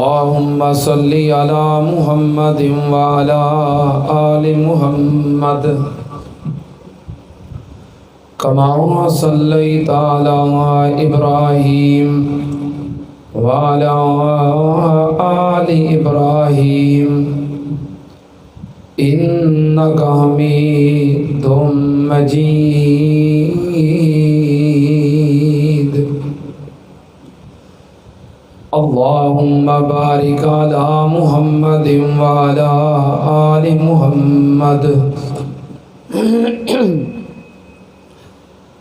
अल्लाहुम्मा सल्ली अला मुहम्मदिन व अला आलि मुहम्मद कमा सल्लैता अला इब्राहीम व अला आलि इब्राहीम इन्नका हमीदुम मजीद। अल्लाहुम्मा बारिक अला मुहम्मदिन व अला आलि मुहम्मद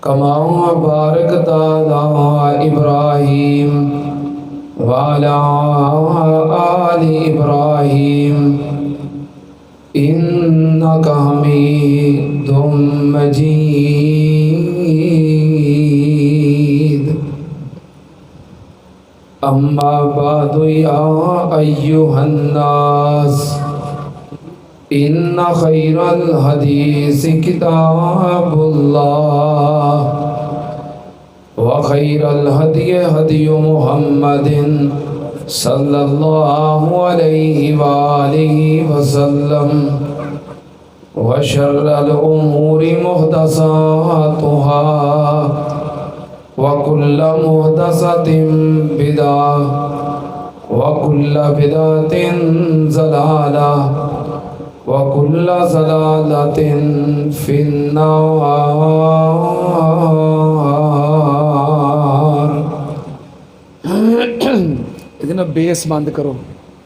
कमा बारकता अला इब्राहीम व अला आलि इब्राहीम इन्नका हमीदुम मजीद। अम्मा बादु या अय्युहन्नास इन्ना खैरल हदीस किताबुल्लाह व खैरल हदी हदी मुहम्मदिन सल्लल्लाहु अलैहि व आलिहि वसल्लम व शर्रल उमूरि मुहदसातुहा व कुल्ल मुहदसतिन बिदअह व कुल्ल बिदअतिन ज़लाला व कुल्ल ज़लालतिन फिन्नार। इतना बेस बंद करो,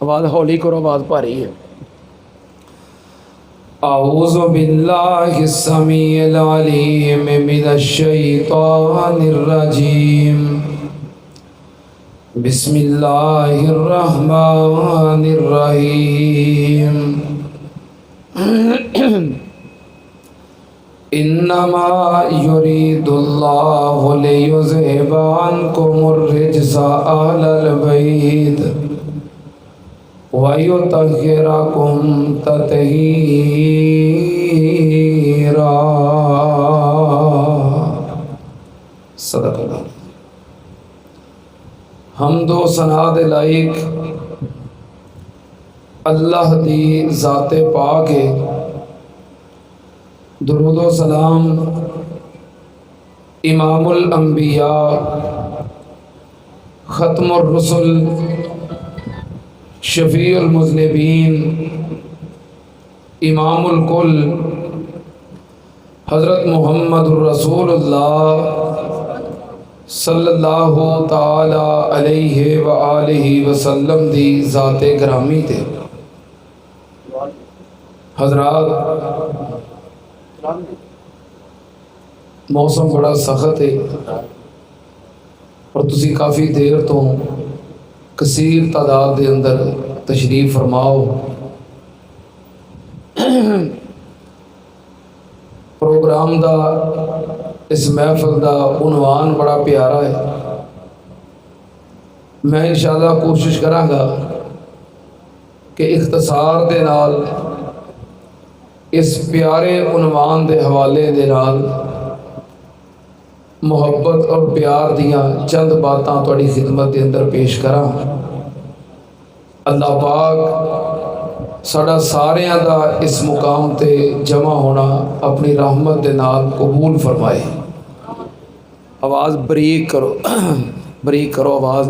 आवाज़ हौली करो, आवाज़ भारी है। औज़ु बिल्लाहि समीइल अलीम मिनश शैतानिर रजीम। बिस्मिल्लाहिर रहमानिर रहीम। इन्नमा युरीदुल्लाहु लियुज़हिबा अन्कुमुर रिज्सा अहलल बैत व युतहिरकुम तत्हीरा। सदक़ल्लाह। हम्दो सना दे लाइक अल्लाह दी ज़ाते पाक है। दुरूदो सलाम इमामुल अंबिया ख़त्मुर रुसुल शफ़ीउल मुज़निबीन इमामुल कुल हज़रत मुहम्मदुर रसूलुल्लाह सल्लल्लाहु ताला अलैहि व आलिहि वसल्लम दी ज़ाते ग्रामी थे। हज़रात, मौसम बड़ा सख्त है और तुसी काफ़ी देर तो कसीर तादाद के अंदर तशरीफ फरमाओ। प्रोग्राम दा इस महफिल दा उन्वान बड़ा प्यारा है। मैं इंशाअल्लाह कोशिश करांगा कि इख्तसार दे नाल इस प्यारे उन्वान दे हवाले दे नाल मुहब्बत और प्यार दियाँ चंद बातां तुहाडी खिदमत के अंदर पेश करा। अल्लाह पाक साडा सारियां दा इस मुकाम ते जमा होना अपनी रहमत दे नाल कबूल फरमाए। आवाज़ बरीक करो, बरीक करो आवाज़,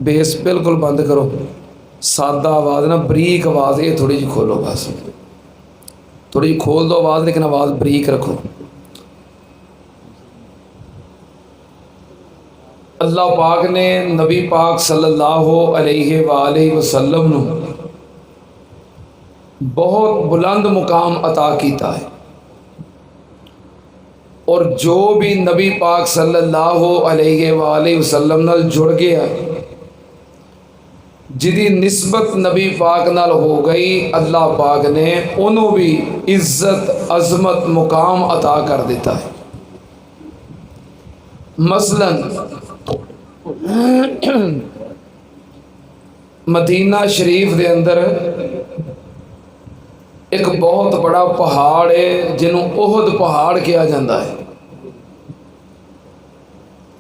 बेस बिल्कुल बंद करो। सादा आवाज़ ना, बरीक आवाज़ ये थोड़ी जी खोलो, बस थोड़ी जी खोल दो आवाज़, लेकिन आवाज़ बरीक रखो। अल्लाह पाक ने नबी पाक सल्लल्लाहु अलैहि वालैहि वसल्लम नू बहुत बुलंद मुकाम अता कीता है और जो भी नबी पाक सल्लल्लाहु अलैहि वालैहि वसल्लम नाल जुड़ गया, जिदी निस्बत नबी पाक नाल हो गई, अल्लाह पाक ने उन्हों भी इज्जत अजमत मुकाम अता कर दिता है। मसलन मदीना शरीफ के अंदर एक बहुत बड़ा पहाड़ है जिन्हों ओहद पहाड़ कहा जाता है।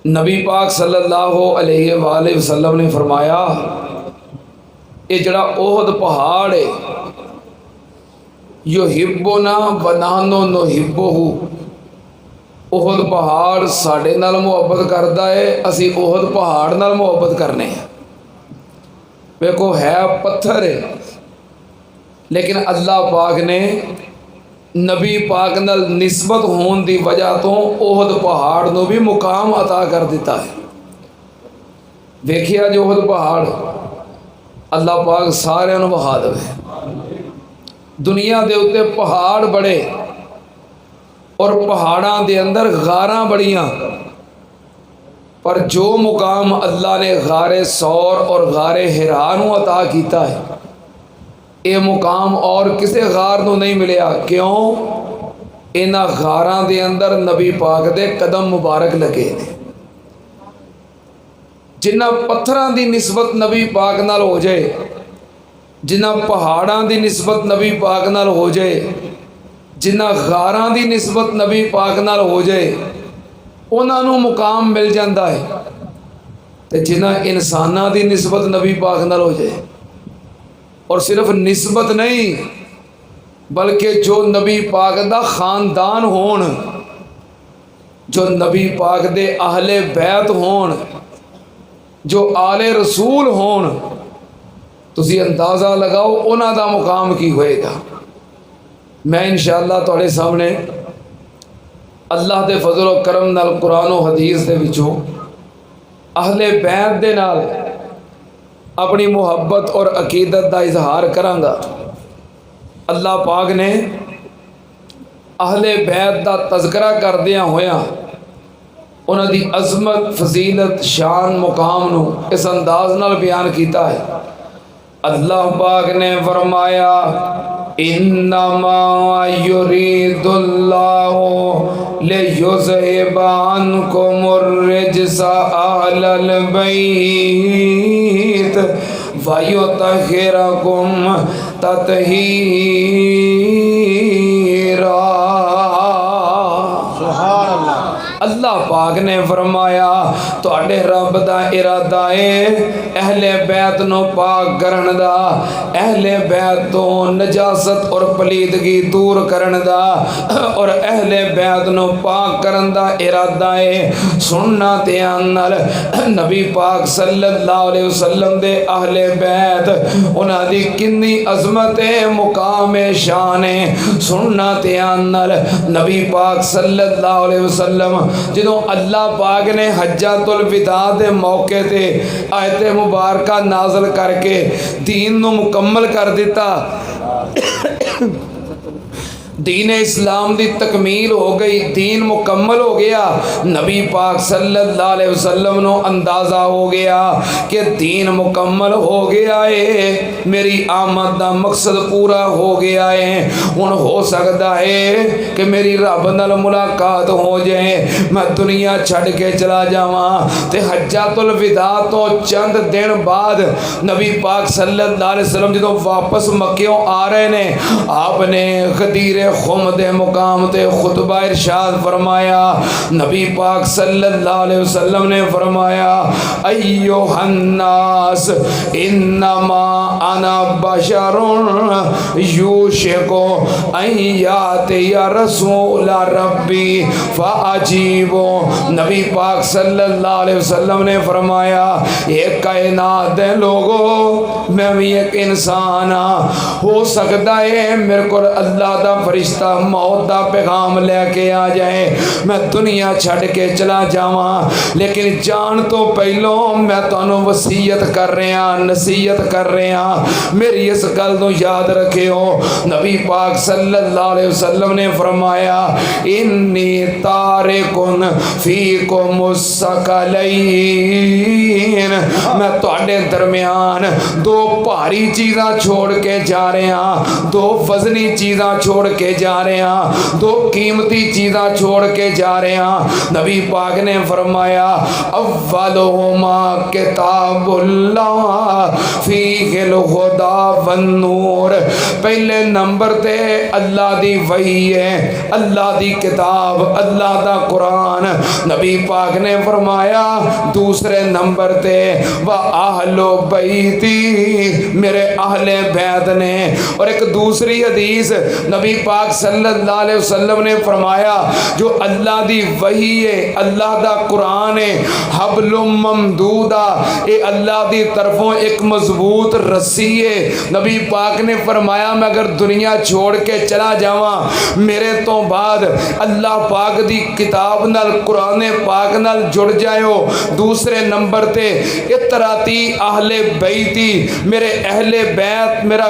नबी पाक सल्लल्लाहु अलैहि वसल्लम ने फरमाया ये जड़ा ओहद पहाड़ है, यो हिब्बो ना बनानो नो हिब्बो हूँ। ओहद पहाड़ साढ़े नाल मुहब्बत करता है, असी ओहद पहाड़ नाल मुहब्बत करने हैं। देखो है पत्थर है, लेकिन अल्लाह पाक ने नबी पाक नाल निस्बत होने की वजह तो ओहद पहाड़ को भी मुकाम अता कर दिता है। देखिया जो ओहद पहाड़ अल्लाह पाक सारे वहा दे। दुनिया के उत्ते पहाड़ बड़े और पहाड़ों के अंदर गारां बड़ियां, पर जो मुकाम अल्लाह ने गारे सौर और गारे हिरा नूं अता किया है, ये मुकाम और किसी गार नूं नहीं मिलिया। क्यों? इन्हां गारां दे अंदर नबी पाक दे कदम मुबारक लगे ने। जिन्हां पत्थरां दी निस्बत नबी पाक नाल हो जाए, जिन्हां पहाड़ां दी निस्बत नबी पाक नाल हो जाए, जिन्हां गारां दी निस्बत नबी पाक नाल हो जाए, उन्हां नूं मुकाम मिल जाता है। तो जिन्हां इंसानां दी निस्बत नबी पाक नाल हो जाए, और सिर्फ निस्बत नहीं बल्कि जो नबी पाक दा खानदान होन, जो नबी पाक दे अहले बैत होन, जो आले रसूल होन, तुसी अंदाज़ा लगाओ उन्हां दा मुकाम की होएगा। मैं इंशाअल्लाह तुहाडे सामने अल्लाह के फजल और करम नाल कुरान और हदीस के विचों अहले बैत दे नाल अपनी मुहब्बत और अकीदत का इजहार करांगा। अल्लाह पाक ने अहले बैत का तज़किरा करदियां होया उन्हां दी अज़मत, फजीलत, शान, मुकाम नूं इस अंदाज नाल बयान किया है। अल्लाह पाक ने फरमाया, इन्नमा युरीदुल्लाहु लियुज़हिबा अन्कुमुर रिज्सा अहलल बैत व युतहिरकुम तत्हीरा। सुभान अल्लाह। अल्लाह पाक ने फरमाया तुहाडे रब दा इरादा है अहले बैत नो पाक करन दा, अहले बैत तो नजासत और पलीदगी दूर करन दा, और अहले बैत नो पाक करन दा इरादा है। सुनना ध्यान नाल नबी पाक सल्लल्लाहु अलैहि वसल्लम दे अहले बैत उन्हां दी कितनी अजमत है, मुकाम है, शान है। सुनना ध्यान नाल नबी पाक सल्लल्लाहु अलैहि वसल्लम जो अल्लाह पाक ने हज्जातुल विदा के मौके ते आयत मुबारका नाजल करके दीन नूं मुकम्मल कर दिता, दीन इस्लाम की तकमील हो गई, दीन मुकम्मल हो गया। नबी पाक सल्लल्लाहु अलैहि वसल्लम को अंदाज़ा हो गया कि दीन मुकम्मल हो गया है, मेरी आमद का मकसद पूरा हो गया है। हुण हो सकता है कि मेरी रब नाल मुलाकात हो जाए, मैं दुनिया छड़ के चला जावां। ते हज्जातुल विदा तो चंद दिन बाद नबी पाक सल्लल्लाहु अलैहि वसल्लम जो वापस मक्कियों आ रहे ने, आपने गदीर खुम दे मुकाम ते खुतबा इरशाद फरमाया। नबी पाक सल्लल्लाहु अलैहि वसल्लम ने फरमाया, अय्युहन्नास इन्नमा अना बशरुन यूशिकु अन यातिया रसूल रब्बी फअजीबु। नबी पाक सल्लल्लाहु अलैहि वसल्लम ने फरमाया, ये कायनात दे लोगो, मैं भी एक इंसान हाँ, हो सकता है मेरे को अल्लाह दा फरिश्ता मौत का पैगाम लेके आ जाए, मैं दुनिया छड़ के चला जावा, लेकिन जान तो पहलों मैं तुहानू वसीयत कर रहा, नसीहत कर रहा, मेरी इस गल को याद रखियो। नबी पाक सल्लल्लाहु अलैहि वसल्लम ने फरमाया, इन्नी तारिकुन फीकुम सकलैन, मैं तुहाडे दरमियान दो भारी चीज़ां छोड़ के जा रहा, दो वजनी चीज़ां छोड़ के जा रहे हैं, दो कीमती चीज़ां छोड़ के जा रहे हैं। नबी पाक ने फरमाया, अव्वलुहुमा किताबुल्लाह फीहिल हुदा वन्नूर। पहले नंबर ते अल्लाह दी वही है, अल्लाह दी किताब, अल्लाह दा कुरान। नबी पाक ने फरमाया दूसरे नंबर ते व आहलो बैती, मेरे अहले बैत ने। और एक दूसरी हदीस नबी पाक सल्लल्लाहु अलैहि वसल्लम ने फरमाया जो अल्लाह दी वही है, अल्लाह दा कुरान है, हबलुम ममदूदा, ये अल्लाह दी तरफों एक मजबूत रस्सी है। नबी पाक ने फरमाया मैं अगर दुनिया छोड़ के चला जावा, मेरे तो बाद अल्लाह पाक दी किताब नाल, कुरान पाक नाल जुड़ जाओ। दूसरे नंबर ते इतराती अहले बैती, मेरे अहले बैत, मेरा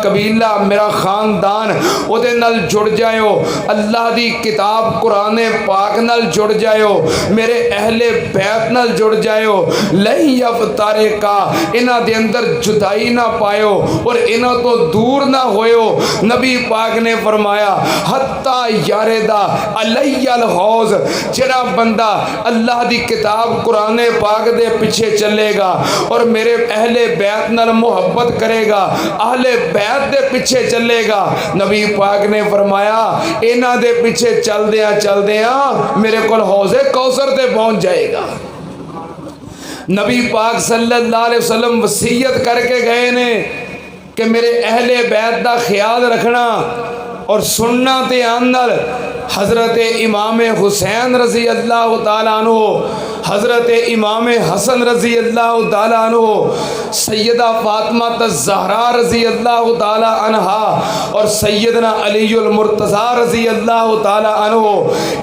कबीला, मेरा खानदान ओदे नाल जुड़ जाओ। अल्लाह दी किताब कुरान पाक नाल जुड़ जाओ, मेरे अहले बैत नाल जुड़ जाओ। लई अवतारे का, इन्हां दे अंदर जुदाई ना पायो और इन्हां तो दूर ना होयो। नबी पाक ने फरमाया हत्ता यारेदा अलैयल हौज, जरा बंदा अल्लाह दी किताब कुरान पाक दे पीछे चलेगा और मेरे अहले बैत नाल मोहब्बत करेगा, अहले बैत दे पीछे चलेगा, नबी पाक ने फरमाया इन्हां दे पीछे चलदियां चलदियां मेरे कोल हौज़े कौसर ते पहुंच जाएगा। नबी पाक सल्लल्लाहु अलैहि वसल्लम वसीयत करके गए ने कि मेरे अहले बैत दा ख्याल रखना और सुनना ते आनल। हज़रत इमाम हुसैन रज़ी अल्लाह तआला अन्हु, हज़रत इमाम हसन रज़ी अल्लाह तआला अन्हु, सैयदा फातिमा ज़हरा रज़ी अल्लाह तआला अन्हा और सैयदना अलीउल मुर्तज़ा रज़ी अल्लाह तआला अन्हु,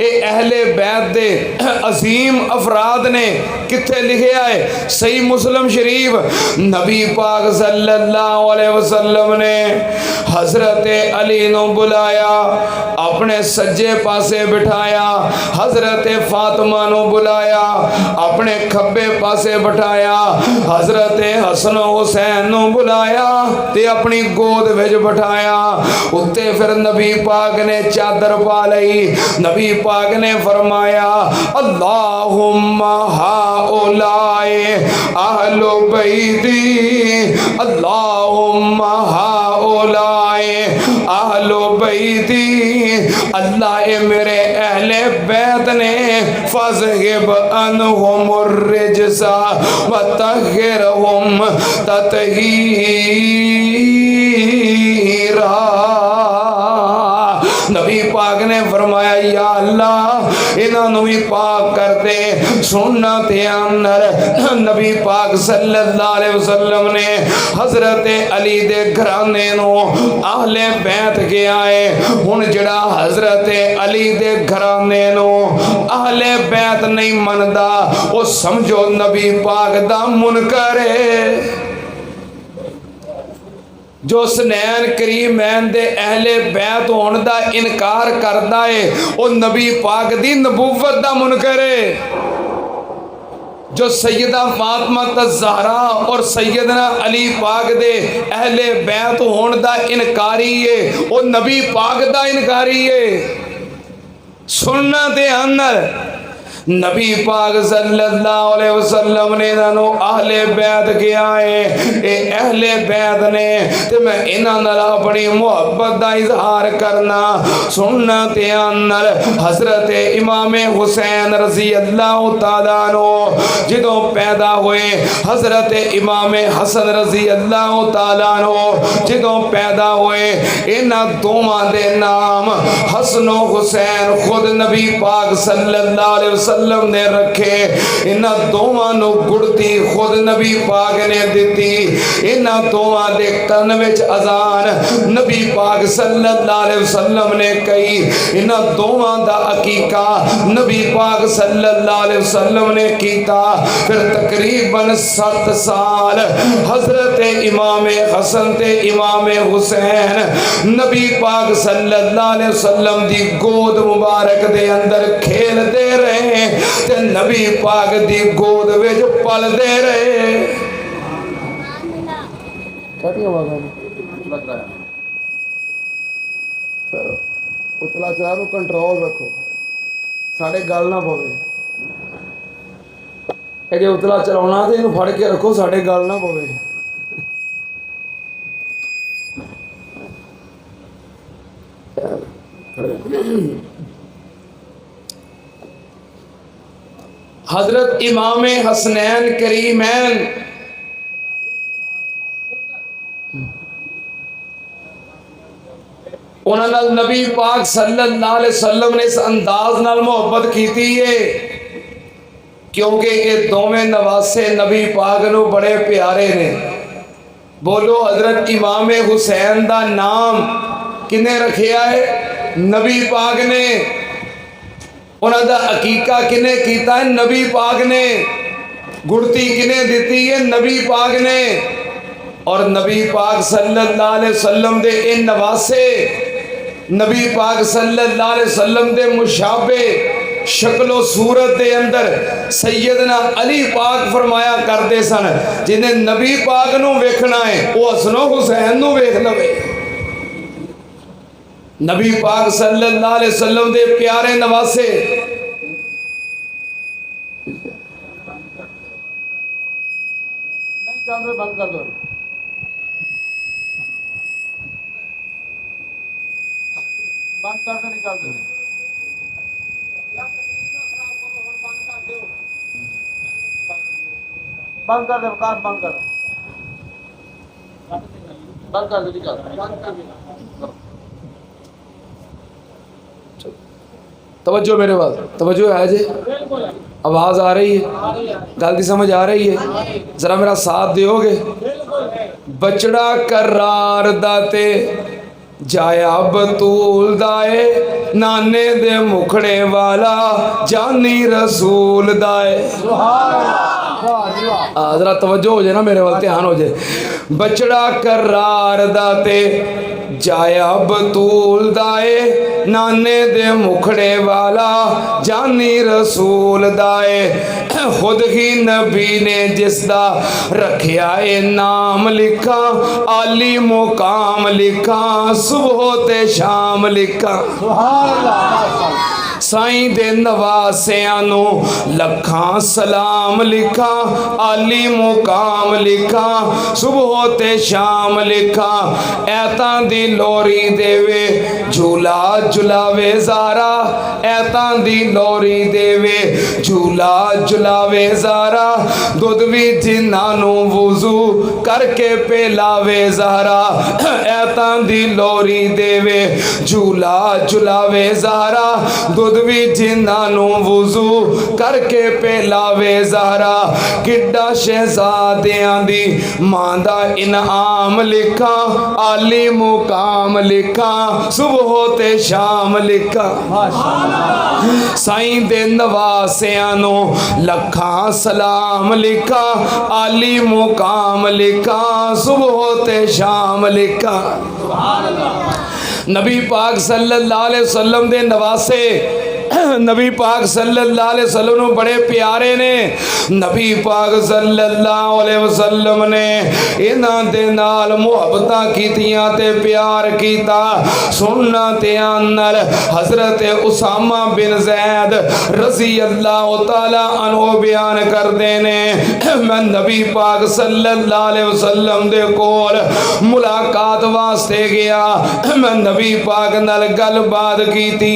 ये अहले बैत दे अजीम अफराद ने। किथे लिखे आए सही मुस्लिम शरीफ, नबी पाक सल्लल्लाहु अलैहि वसल्लम ने हज़रत अली नू बुलाया, अपने सज्जे पासे बिठाया, हज़रत फातिमा नू बुलाया, अपने खब्बे पासे बिठाया, हज़रत हसन हुसैन नू बुलाया ते अपनी गोद विच बिठाया। उत्ते फिर नबी पाक ने चादर पा लई। नबी पाक ने फरमाया अल्लाहुम्मा हाउलाए अहलु बैती, अल्लाहुम्मा हाउलाए अहलु बैती, अल्लाह ए मेरे अहले बैत ने फज़हिब अनहुमुर रिजसा व तहिरहुम ततहीरा। नबी पाक ने फरमाया या अल्लाह इन्हों भी पाक कर दे। सुनना ते अंदर नबी पाक सल्लल्लाहु अलैहि वसल्लम ने हज़रत अली दे घराने नो अहले बैत के आए। हुण जड़ा हज़रत अली दे घराने नो अहले बैत नहीं मनदा, वो समझो नबी पाक दा मुनकर है। जो सनैन करीमैन दे अहले बैत होने का इनकार करता है वो नबी पाक दी नबूवत दा मुनकर है। जो सैयदा फातिमा ज़हरा और सैयदना अली पाक दे अहले बैत होने का इनकारी है वो नबी पाक दा इनकारी है। सुनना ते आनर नबी पाक सल्लल्लाहु अलैहि वसल्लम ने इन्हों अहले बैत के आए, ये अहले बैत ने ते मैं इन्हां नाल अपनी मुहब्बत दा इजहार करना। सुनना ते आनल हज़रत इमाम हुसैन रज़ी अल्लाह तआला अन्हु जदों पैदा हुए, हज़रत इमाम हसन रज़ी अल्लाह तआला अन्हु जदों पैदा हुए, इन्हां दोवां दे नाम हसन हुसैन खुद नबी पाक सल्लल्लाहु अलैहि वसल्लम ने रखे। इन्हां दोवां नू गुड़ती खुद नबी पाक ने दिती। इन्हां दोवां दे कन विच अजान नबी पाक सल्लल्लाहु अलैहि वसल्लम ने कही। इन्हां दोवां दा अकीका नबी पाक सल्लल्लाहु अलैहि वसल्लम ने कीता। फिर तकरीबन 7 साल हज़रत इमाम हसन ते इमाम हुसैन नबी पाक सल्लल्लाहु अलैहि वसल्लम दी गोद मुबारक दे अंदर खेलते रहे ते नबी पाक दी गोद विच पलदे रहे। उतला चाह कंट्रोल रखो, साढ़े गल ना पवे। जे उतला चलाना तो इन्हू फड़ के रखो, साढ़े गल ना पवे। हजरत इमाम हसनैन करीमैन उन्हां नाल नबी पाक सल्लल्लाहु अलैहि वसल्लम ने इस अंदाज नाल मुहब्बत की है क्योंकि ये दोवें नवासे नबी पाक नू बड़े प्यारे ने। बोलो हजरत इमाम हुसैन दा नाम किने रखिया है? नबी पाक ने। उन्हां दा अकीका किने कीता है? नबी पाक ने। गुड़ती किने दिती है? नबी पाक ने। और नबी पाक सल्लल्लाहु अलैहि वसल्लम दे इन नवासे नबी पाक सल्लल्लाहु अलैहि वसल्लम दे मुशाबे शक्लो सूरत दे अंदर सैयदना अली पाक फरमाया करते सन, जिन्हें नबी पाक नू वेखना है वो हसनो हुसैन नू वेख लवे। नबी पाक सल्लल्लाहु अलैहि वसल्लम दे प्यारे नवासे नहीं चांद बंद कर दो, बंद कर दो, निकाल दो। बंद कर दो, काश बंद कर दो, बंद कर दो, निकाल बंद कर दो। तवज्जो मेरे पास, तवज्जो है जी, आवाज़ आ रही है, गलती समझ आ रही है, ज़रा मेरा साथ दोगे? बचड़ा करार दाते जाया बतूल दाए नाने दे मुखड़े वाला जानी रसूल दाए। ज़रा तवज्जो हो जाए ना मेरे वाल, ध्यान हो जाए। बचड़ा करार दाते जाया बतूल दाए नाने दे मुखड़े वाला जानी रसूल दाए। खुद ही नबी ने जिसदा रखिया ए नाम लिखा आली मुकाम लिखा सुबह ते शाम लिखा। साईं दे नवासियां नू लखां सलाम लिखा आली मुकाम लिखा सुबह ते शाम लिखा। ऐतां दी लोरी देवे झूला झुलावे ज़ारा ऐतां दी लोरी देवे झूला झुलावे ज़ारा। दुध भी जिन्हां नू वुज़ू करके पिलावे ज़ारा ऐतां दी लोरी देवे झूला झुलावे ज़ारा। दुध भी जिन्हां नू वुज़ू करके पिलावे ज़ारा। किड्डा शहज़ादियां दी मां दा इनाम लिखा आली मुकाम लिखा सुबह ते शाम लिखा। साईं दे नवासियां नू लखां सलाम लिखा आली मुकाम लिखा सुबह ते शाम लिखा। नबी पाक सल्लल्लाहु अलैहि वसल्लम दे नवासे नबी पाक सल्लल्लाहु अलैहि वसल्लम बड़े प्यारे ने। नबी पाक सल्लल्लाहु अलैहि वसल्लम ने इन्हां दे नाल मुहब्बतां कीतियां ते प्यार कीता। सुनना ते नाल हजरत उसामा बिन ज़ैद रज़ी अल्लाह तआला अन्हु बयान करदे ने मैं नबी पाक सल्लल्लाहु अलैहि वसल्लम दे कोल मुलाकात वास्ते गया। मैं नबी पाक नाल गलबात कीती।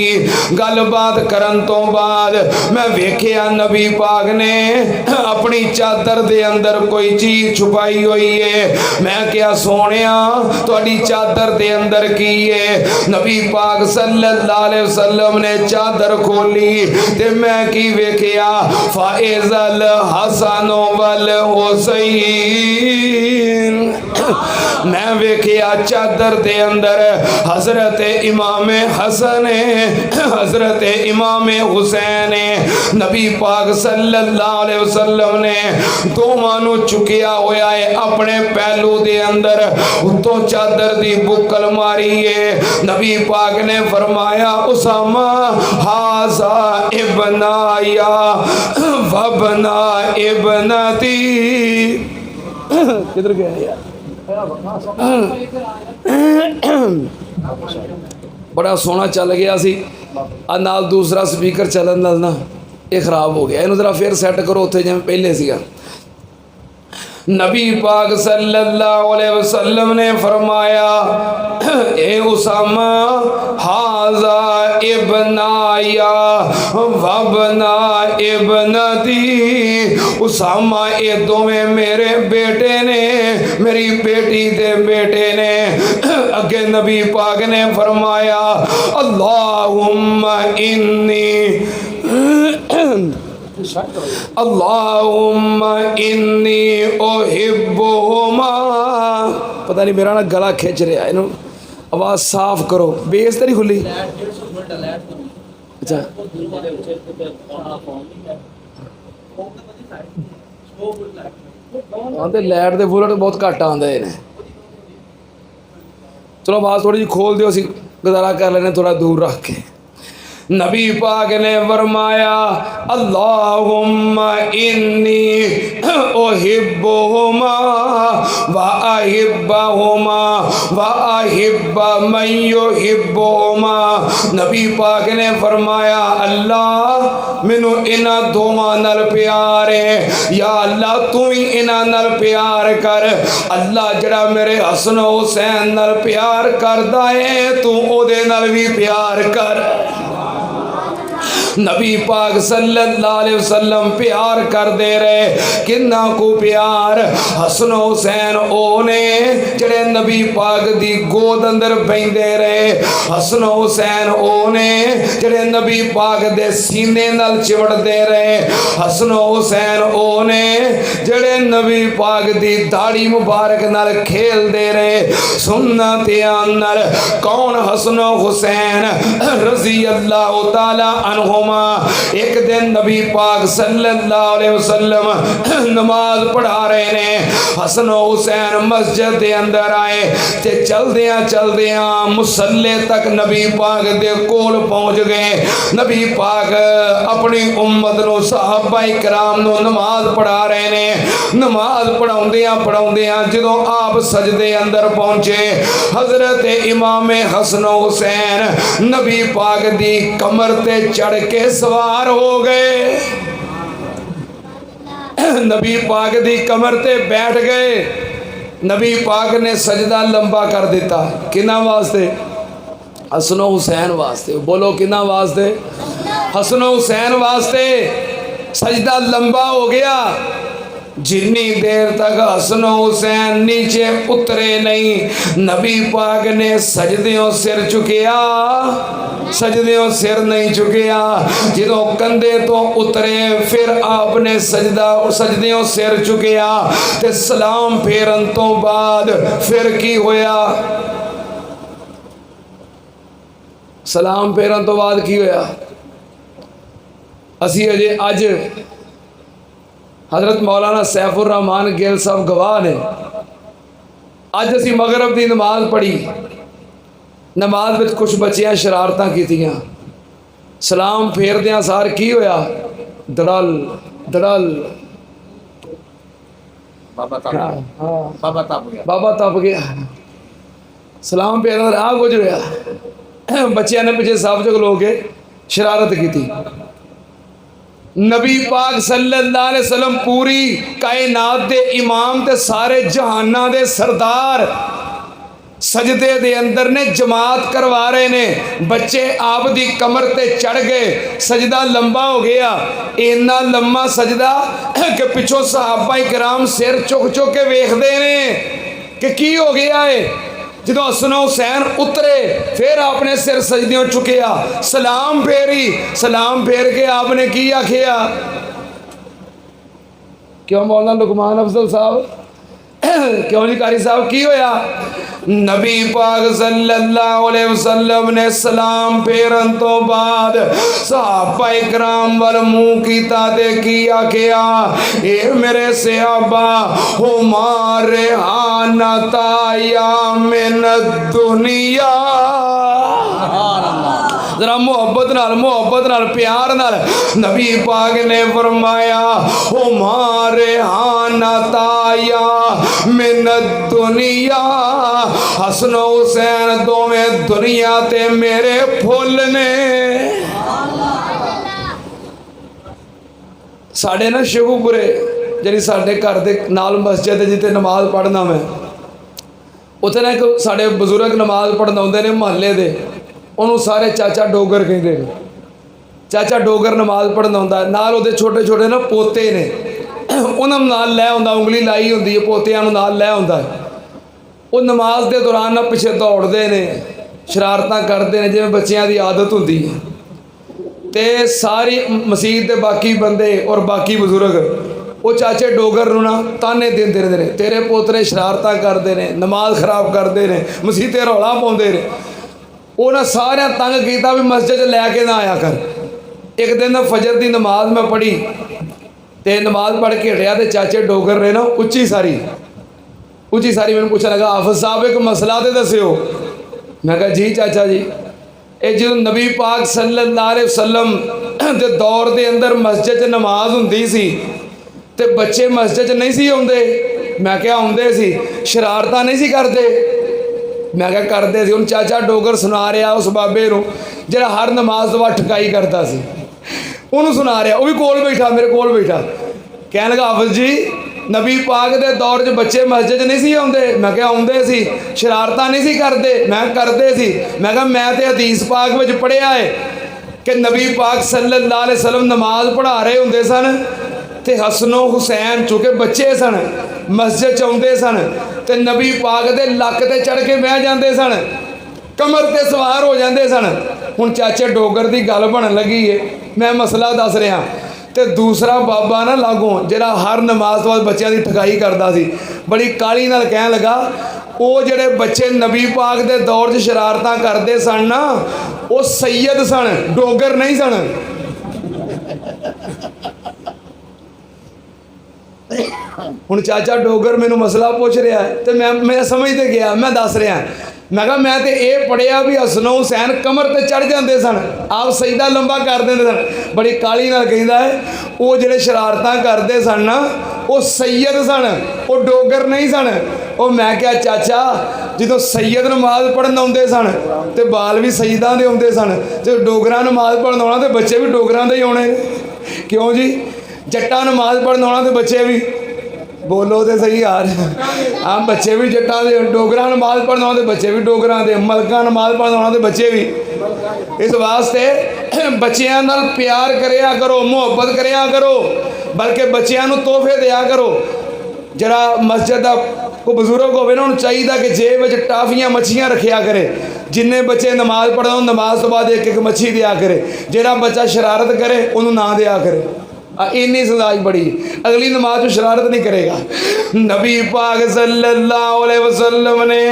गलबात करन तो बाद मैं वेखिया नबी पाक ने अपनी चादर दे अंदर कोई चीज छुपाई हुई है। मैं क्या सोनिया तुहाडी चादर दे अंदर की है? नबी पाक सल्लल्लाहु अलैहि वसल्लम ने चादर खोली ते मैं की वेखिया फाइजल हसन वल हुसैन। मैं वेखिया चादर दे अंदर हजरत इमाम हसन हजरत इमाम हुसैन। नबी पाक सल्लल्लाहु अलैहि वसल्लम ने दोवां नू चुकिया होया है अपने पहलू दे अंदर। उत्तों चादर दी बुकल मारी है। नबी पाक ने फरमाया उसामा हाजा इब्नाया वबना इब्नती। किधर गया यार? बड़ा सोहना चल गया सी नाल दूसरा स्पीकर चलन नाल ना ये खराब हो गया। इन्हूं जरा फिर सैट करो उत्थे जिवें पहले सीगा। नबी पाक सल्लल्लाहु अलैहि वसल्लम ने फरमाया, ए उसामा, हाजा इब्नाया वबना इब्नती। उसामा ये दोवें मेरे बेटे ने, मेरी बेटी दे बेटे ने। अगे नबी पाक ने फरमाया, अल्लाहुम्मा इन्नी अल्लाहुम्मा इन्नी उहिब्बुहुमा। पता नहीं मेरा ना गला खिंच रहा है, इन्हों आवाज़ साफ करो, बेस तो नहीं खुली। अच्छा आते लाइट के बुलेट बहुत घट आते हैं। चलो आवाज़ थोड़ी जी खोल दो, असी गुजारा कर लेने थोड़ा दूर रख के। नबी पाक ने फरमाया, अल्लाहुम्मा इन्नी उहिब्बुहुमा व अहिब्बहुमा व अहिब्ब मन युहिब्बुहुमा। नबी पाक ने फरमाया, अल्लाह मैनू इन्हां दोवां नाल प्यार है, या अल्लाह तू ही इन्हां नाल प्यार कर। अल्लाह जड़ा मेरे हसन हुसैन नाल प्यार करदा है, तू ओदे नाल भी प्यार कर। नबी पाक सल्लल्लाहु अलैहि वसल्लम प्यार कर दे रहे, किन्ना को प्यार। हसन हुसैन ओ ने जड़े नबी पाक दी गोद अंदर बैठे रहे, हसन हुसैन ओ ने जड़े नबी पाक दे सीने नाल चिमड़ते रहे, हसन हुसैन ओ ने जड़े नबी पाक दी दाढ़ी मुबारक नाल खेलते रहे। सुनना ध्यान नाल, कौन हसन हुसैन रजी अल्लाह तआला अन्हुमा। एक दिन नबी पाक सल्लल्लाहु अलैहि वसल्लम नमाज पढ़ा रहे ने, हसन हुसैन मस्जिद के अंदर आए ते चलदियां चलदियां मुसल्ले तक नबी पाक दे कोल पहुंच गए। नबी पाक अपनी उम्मत नो सहाबा इकराम नो नमाज पढ़ा रहे ने। नमाज पढ़ाउंदियां पढ़ाउंदियां जदों आप सजदे अंदर पहुंचे, हजरत इमाम हसन हुसैन नबी पाक दी कमर ते चढ़ के सवार हो गए, नबी पाक दी कमर ते बैठ गए। नबी पाक ने सजदा लंबा कर दिता, किना वास्ते? हसन हुसैन वास्ते। बोलो किना वास्ते? हसन हुसैन वास्ते। सजदा लंबा हो गया। जिन्नी देर तक हसन हुसैन नीचे उतरे नहीं, नबी पाक ने सजदियों सिर चुकिया, सजदियों सिर नहीं चुकिया। जो कंधे तो उतरे फिर आपने सजदियों सिर चुकिया ते सलाम फेरन तो बाद फिर की होया? सलाम फेरन तो बाद की होया? असी अजे अज हजरत मौलाना सैफुर रहमान गिल साहब गवाह ने, अज असी मगरब की नमाज पढ़ी, नमाज में कुछ बच्चियां शरारतां कीतियां, सलाम फेरदियां सार की होया? दड़ल दड़ल बाबा तप गया। सलाम फेरन आ कुछ होया, बच्चियां ने पीछे सब जो लोग शरारत की थी। नबी पाक सल्लल्लाहु अलैहि वसल्लम पूरी कायनात दे इमाम ते सारे जहाना दे सरदार सजदे दे अंदर ने जमात करवा रहे ने। बच्चे आप दी कमर ते चढ़ गए, सजदा लंबा हो गया। इन्ना लंबा सजदा कि पिछों सहाबा इकराम सिर चुक चुक के वेखदे ने कि की हो गया है। जो हसन हुसैन उतरे फिर आपने सिर सजदियों चुकिया, सलाम फेरी, सलाम फेर के आपने की आखिया? क्यों मौलाना लुकमान अफजल साहब, क्यों जी कारी साहब की होया? नबी पाक सल्लल्लाहु अलैहि वसल्लम ने सलाम फेरन तो बाद सहाबा इकराम वल मुंह कीता ते की आखिया? ए मेरे सहाबा, हुमारे हाना ताया मिन दुनिया। जरा मोहब्बत नाल प्यार नाल नबी पाक ने फरमाया, हुमारे हाना ताया मिन दुनिया। हसन हुसैन दोवें दुनिया ते मेरे फुल ने। साढ़े ना शिवपुरे ਜਿਹੜੀ ਸਾਡੇ ਘਰ ਦੇ ਨਾਲ ਮਸਜਿਦ ਹੈ ਜਿੱਥੇ ਨਮਾਜ਼ ਪੜ੍ਹਨਾ ਮੈਂ, ਉੱਥੇ ਨਾ ਇੱਕ ਸਾਡੇ ਬਜ਼ੁਰਗ ਨਮਾਜ਼ ਪੜ੍ਹਨ ਆਉਂਦੇ ਨੇ ਮੁਹੱਲੇ ਦੇ, ਉਹਨੂੰ ਸਾਰੇ ਚਾਚਾ ਡੋਗਰ ਕਹਿੰਦੇ ਨੇ। ਚਾਚਾ ਡੋਗਰ ਨਮਾਜ਼ ਪੜ੍ਹਨ ਆਉਂਦਾ, ਨਾਲ ਉਹਦੇ ਛੋਟੇ ਛੋਟੇ ਨਾ ਪੋਤੇ ਨੇ, ਉਹਨਾਂ ਨੂੰ ਨਾਲ ਲੈ ਆਉਂਦਾ, ਉਂਗਲੀ ਲਾਈ ਹੁੰਦੀ ਹੈ, ਪੋਤਿਆਂ ਨੂੰ ਨਾਲ ਲੈ ਆਉਂਦਾ। ਉਹ ਨਮਾਜ਼ ਦੇ ਦੌਰਾਨ ਨਾ ਪਿੱਛੇ ਦੌੜਦੇ ਨੇ, ਸ਼ਰਾਰਤਾਂ ਕਰਦੇ ਨੇ ਜਿਵੇਂ ਬੱਚਿਆਂ ਦੀ ਆਦਤ ਹੁੰਦੀ ਹੈ। ਤੇ ਸਾਰੀ ਮਸਜਿਦ ਦੇ ਬਾਕੀ ਬੰਦੇ ਔਰ ਬਾਕੀ ਬਜ਼ੁਰਗ ਉਹ ਚਾਚੇ ਡੋਗਰ ਨੂੰ ਨਾ ਤਾਨੇ ਦਿੰਦੇ ਰਹਿੰਦੇ ਨੇ, ਤੇਰੇ ਪੋਤਰੇ ਸ਼ਰਾਰਤਾਂ ਕਰਦੇ ਨੇ, ਨਮਾਜ਼ ਖਰਾਬ ਕਰਦੇ ਨੇ, ਮਸਜਿਦ 'ਤੇ ਰੌਲਾ ਪਾਉਂਦੇ ਨੇ। ਉਹ ਨਾ ਸਾਰਿਆਂ ਤੰਗ ਕੀਤਾ ਵੀ ਮਸਜਿਦ 'ਚ ਲੈ ਕੇ ਨਾ ਆਇਆ ਕਰ। ਇੱਕ ਦਿਨ ਫਜਰ ਦੀ ਨਮਾਜ਼ ਮੈਂ ਪੜ੍ਹੀ ਤੇ ਨਮਾਜ਼ ਪੜ੍ਹ ਕੇ ਹਟਿਆ ਤੇ ਚਾਚੇ ਡੋਗਰ ਨੇ ਨਾ ਉੱਚੀ ਸਾਰੀ ਮੈਨੂੰ ਪੁੱਛਣ ਲੱਗਾ, ਹਾਫਿਜ਼ ਸਾਹਿਬ ਇੱਕ ਮਸਲਾ ਤੇ ਦੱਸਿਓ। ਮੈਂ ਕਿਹਾ ਜੀ ਚਾਚਾ ਜੀ, ਇਹ ਜਦੋਂ ਨਬੀ ਪਾਕ ਸੱਲੱਲਾਹੁ ਅਲੈਹਿ ਵਸੱਲਮ ਦੇ ਦੌਰ ਦੇ ਅੰਦਰ ਮਸਜਿਦ 'ਚ ਨਮਾਜ਼ ਹੁੰਦੀ ਸੀ ਤੇ ਬੱਚੇ ਮਸਜਿਦ 'ਚ ਨਹੀਂ ਸੀ ਆਉਂਦੇ। ਮੈਂ ਕਿਹਾ ਆਉਂਦੇ ਸੀ, ਸ਼ਰਾਰਤਾਂ ਨਹੀਂ ਸੀ ਕਰਦੇ। ਮੈਂ ਕਿਹਾ ਕਰਦੇ ਸੀ। ਹੁਣ ਚਾਚਾ ਡੋਗਰ ਸੁਣਾ ਰਿਹਾ ਉਸ ਬਾਬੇ ਨੂੰ ਜਿਹੜਾ ਹਰ ਨਮਾਜ਼ ਤੋਂ ਬਾਅਦ ਠਕਾਈ ਕਰਦਾ ਸੀ, ਉਹਨੂੰ ਸੁਣਾ ਰਿਹਾ। ਉਹ ਵੀ ਕੋਲ ਬੈਠਾ, ਮੇਰੇ ਕੋਲ ਬੈਠਾ, ਕਹਿਣ ਲੱਗਾ ਹਾਫਿਜ਼ ਜੀ ਨਬੀ ਪਾਕ ਦੇ ਦੌਰ 'ਚ ਬੱਚੇ ਮਸਜਿਦ 'ਚ ਨਹੀਂ ਸੀ ਆਉਂਦੇ। ਮੈਂ ਕਿਹਾ ਆਉਂਦੇ ਸੀ, ਸ਼ਰਾਰਤਾਂ ਨਹੀਂ ਸੀ ਕਰਦੇ। ਮੈਂ ਕਰਦੇ ਸੀ। ਮੈਂ ਕਿਹਾ ਮੈਂ ਤੇ ਹਦੀਸ ਪਾਕ ਵਿੱਚ ਪੜ੍ਹਿਆ ਹੈ ਕਿ ਨਬੀ ਪਾਕ ਸੱਲੱਲਾਹੁ ਅਲੈਹਿ ਵਸੱਲਮ ਨਮਾਜ਼ ਪੜ੍ਹਾ ਰਹੇ ਹੁੰਦੇ ਸਨ ਤੇ ਹਸਨੋ ਹੁਸੈਨ ਚੂँਕਿ ਬੱਚੇ ਸਨ ਮਸਜਿਦ 'ਚ ਆਉਂਦੇ ਸਨ ਤੇ ਨਬੀ ਪਾਕ ਦੇ ਲੱਕ ਤੇ ਚੜ੍ਹ ਕੇ ਬਹਿ ਜਾਂਦੇ ਸਨ, ਕਮਰ ਤੇ ਸਵਾਰ ਹੋ ਜਾਂਦੇ ਸਨ। ਹੁਣ ਚਾਚੇ ਡੋਗਰ ਦੀ ਗੱਲ ਬਣਨ ਲੱਗੀ ਏ, ਮੈਂ ਮਸਲਾ ਦੱਸ ਰਿਹਾ ਤੇ ਦੂਸਰਾ ਬਾਬਾ ਨਾ ਲਾਗੋਂ ਜਿਹੜਾ ਹਰ ਨਮਾਜ਼ ਤੋਂ ਬਾਅਦ ਬੱਚਿਆਂ ਦੀ ਠਕਾਈ ਕਰਦਾ ਸੀ, ਬੜੀ ਕਾਹਲੀ ਨਾਲ ਕਹਿਣ ਲੱਗਾ, ਉਹ ਜਿਹੜੇ ਬੱਚੇ ਨਬੀ ਪਾਕ ਦੇ ਦੌਰ 'ਚ ਸ਼ਰਾਰਤਾਂ ਕਰਦੇ ਸਨ ਨਾ, ਉਹ ਸੈਯਦ ਸਨ, ਡੋਗਰ ਨਹੀਂ ਸਨ। ਹੁਣ ਚਾਚਾ ਡੋਗਰ ਮੈਨੂੰ ਮਸਲਾ ਪੁੱਛ ਰਿਹਾ ਤੇ ਮੈਂ ਸਮਝ ਤੇ ਗਿਆ, ਮੈਂ ਦੱਸ ਰਿਹਾ। ਮੈਂ ਕਿਹਾ ਮੈਂ ਤੇ ਇਹ ਪੜ੍ਹਿਆ ਵੀ ਹਸਨੋ ਹੁਸੈਨ ਕਮਰ ਤੇ ਚੜ੍ਹ ਜਾਂਦੇ ਸਨ, ਆਪ ਸਜਦਾ ਲੰਬਾ ਕਰ ਦਿੰਦੇ ਸਨ। ਬੜੀ ਕਾਹਲੀ ਨਾਲ ਕਹਿੰਦਾ ਹੈ, ਉਹ ਜਿਹੜੇ ਸ਼ਰਾਰਤਾਂ ਕਰਦੇ ਸਨ ਨਾ ਉਹ ਸੈਯਦ ਸਨ, ਉਹ ਡੋਗਰ ਨਹੀਂ ਸਨ। ਉਹ ਮੈਂ ਕਿਹਾ ਚਾਚਾ ਜਦੋਂ ਸੈਯਦ ਨਮਾਜ਼ ਪੜ੍ਹਨ ਆਉਂਦੇ ਸਨ ਤੇ ਬਾਲ ਵੀ ਸਜਦਾਂ ਦੇ ਆਉਂਦੇ ਸਨ, ਜੇ ਡੋਗਰਾਂ ਨਮਾਜ਼ ਪੜ੍ਹਨ ਆਉਣਾ ਤੇ ਬੱਚੇ ਵੀ ਡੋਗਰਾਂ ਦੇ ਹੀ ਆਉਣੇ। ਕਿਉਂ ਜੀ? ਜੱਟਾਂ ਨਮਾਜ਼ ਪੜ੍ਹਨ ਆਉਣਾ ਤੇ ਬੱਚੇ ਵੀ, ਬੋਲੋ ਤੇ ਸਹੀ ਯਾਰ, ਆ ਬੱਚੇ ਵੀ ਜੱਟਾਂ ਦੇ, ਡੋਗਰਾਂ ਨਮਾਜ਼ ਪੜ੍ਹਨ ਆਉਣਾ ਤੇ ਬੱਚੇ ਵੀ ਡੋਗਰਾਂ ਦੇ, ਮਲਕਾਂ ਨਮਾਜ਼ ਪੜ੍ਹਨ ਆਉਣਾ ਤੇ ਬੱਚੇ ਵੀ। ਇਸ ਵਾਸਤੇ ਬੱਚਿਆਂ ਨਾਲ ਪਿਆਰ ਕਰਿਆ ਕਰੋ, ਮੁਹੱਬਤ ਕਰਿਆ ਕਰੋ, ਬਲਕਿ ਬੱਚਿਆਂ ਨੂੰ ਤੋਹਫੇ ਦਿਆ ਕਰੋ। ਜਿਹੜਾ ਮਸਜਿਦ ਦਾ ਕੋਈ ਬਜ਼ੁਰਗ ਹੋਵੇ ਨਾ, ਉਹਨੂੰ ਚਾਹੀਦਾ ਕਿ ਜੇਬ ਵਿੱਚ ਟਾਫੀਆਂ ਮੱਛੀਆਂ ਰੱਖਿਆ ਕਰੇ। ਜਿੰਨੇ ਬੱਚੇ ਨਮਾਜ਼ ਪੜ੍ਹਨ ਨਮਾਜ਼ ਤੋਂ ਬਾਅਦ ਇੱਕ ਇੱਕ ਮੱਛੀ ਦਿਆ ਕਰੇ। ਜਿਹੜਾ ਬੱਚਾ ਸ਼ਰਾਰਤ ਕਰੇ ਉਹਨੂੰ ਨਾ ਦਿਆ ਕਰੇ। ਇੰਨੀ ਸਜ਼ਾਈ ਬੜੀ, ਅਗਲੀ ਨਮਾਜ਼ 'ਚ ਸ਼ਰਾਰਤ ਨਹੀਂ ਕਰੇਗਾ। ਨਬੀ ਪਾਕ ਸੱਲੱਲਾਹੁ ਅਲੈਹਿ ਵਸੱਲਮ ਨੇ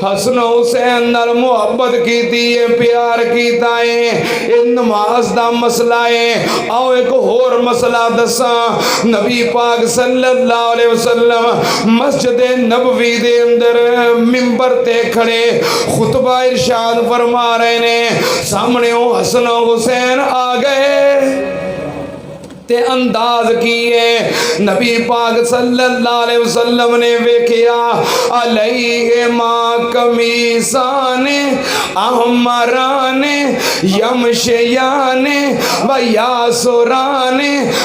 ਹਸਨ ਹੁਸੈਨ ਨਾਲ ਮੁਹੱਬਤ ਕੀਤੀ ਹੈ, ਪਿਆਰ ਕੀਤਾ ਹੈ। ਇਹ ਨਮਾਜ਼ ਦਾ ਮਸਲਾ ਹੈ। ਆਓ ਇੱਕ ਹੋਰ ਮਸਲਾ ਦੱਸਾਂ। ਨਬੀ ਪਾਕ ਸੱਲੱਲਾਹੁ ਅਲੈਹਿ ਵਸੱਲਮ ਮਸਜਿਦ ਨਬਵੀ ਦੇ ਅੰਦਰ ਮਿੰਬਰ ਤੇ ਖੜੇ ਖੁਤਬਾ ਇਰਸ਼ਾਦ ਫਰਮਾ ਰਹੇ ਨੇ। ਸਾਹਮਣੇ ਉਹ ਹਸਨ ਹੁਸੈਨ ਆ ਗਏ ਤੇ ਅੰਦਾਜ਼ ਕੀ ਹੈ, ਨਬੀ ਪਾਕ ਸੱਲੱਲਾਹੁ ਅਲੈਹਿ ਵਸੱਲਮ ਨੇ ਵੇਖਿਆ ਅਲੈਹਿਮਾ ਕਮੀਸਾਨ ਅਹਮਰਾਨ ਯਮਸ਼ਿਆਨ व यासुरान।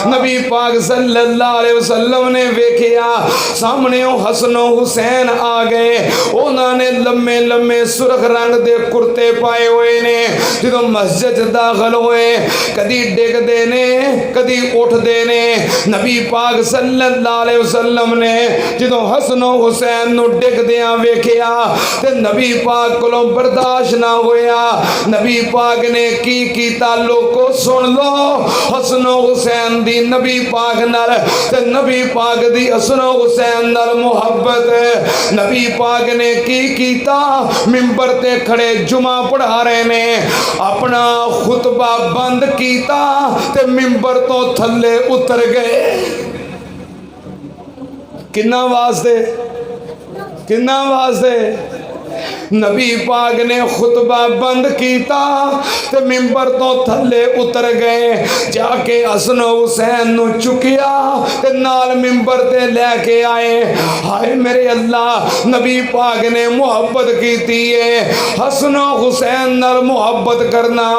नबी पाक सल्लल्लाहु अलैहि वसल्लम ने वेखिया सामने हसनो हुसैन आ गए। उन्होंने लम्मे लम्मे सुरख रंग दे कुर्ते पाए हुए ने। जो मस्जिद दाखिल हुए कदी डिगदे ने कदी उठते ने। नबी पाक सल्लल्लाहु अलैहि वसल्लम ने जो हसनो हुसैन नूं डिगदियां वेखिया ते नबी पाक कोलों बर्दाश्त ना होया। नबी पाक ने की कीता, लोगों सुन लो, हसनो हुसैन दी नबी पाक नाल ते नबी पाक दी हसनो हुसैन नाल मुहब्बत। नबी पाक ने की कीता, मिंबर ते खड़े जुमा पढ़ा रहे ने, अपना खुतबा बंद कीता ते मिंबर तो थल्ले उतर गए। किन्ना वास्ते, किन्ना वास्ते? नबी पाक ने खुतबा बंद किया ते मिंबर तो थले उतर गए, जाके हसन हुसैन नु चुकिया ते नाल मिंबर ते लेके आए। हाय मेरे अल्लाह, नबी पाक ने मुहब्बत की है, हसन हुसैन नाल मुहब्बत करना।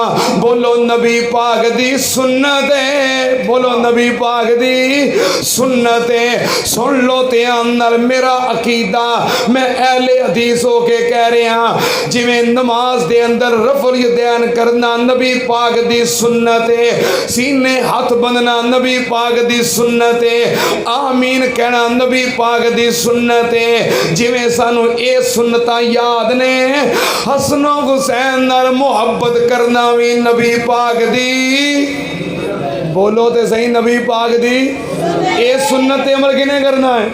बोलो नबी पाक दी सुन्नत है, बोलो नबी पाक दी सुन्नत है। सुन लो ध्यान नाल मेरा अकीदा, मैं अहले हदीस हो के कह रहा, जिवें नमाज दे अंदर रफल यदैन करना नबी पाक दी सुन्नत है, सीने हाथ बंधना नबी पाक दी सुन्नत है, आमीन कहना नबी पाक दी सुन्नत है। जिवें सानू ये सुन्नतां याद ने, हसन हुसैन नाल मुहब्बत करना भी नबी पाक दी, बोलो ते सही नबी पाक दी ये सुन्नत अमल किने करना है,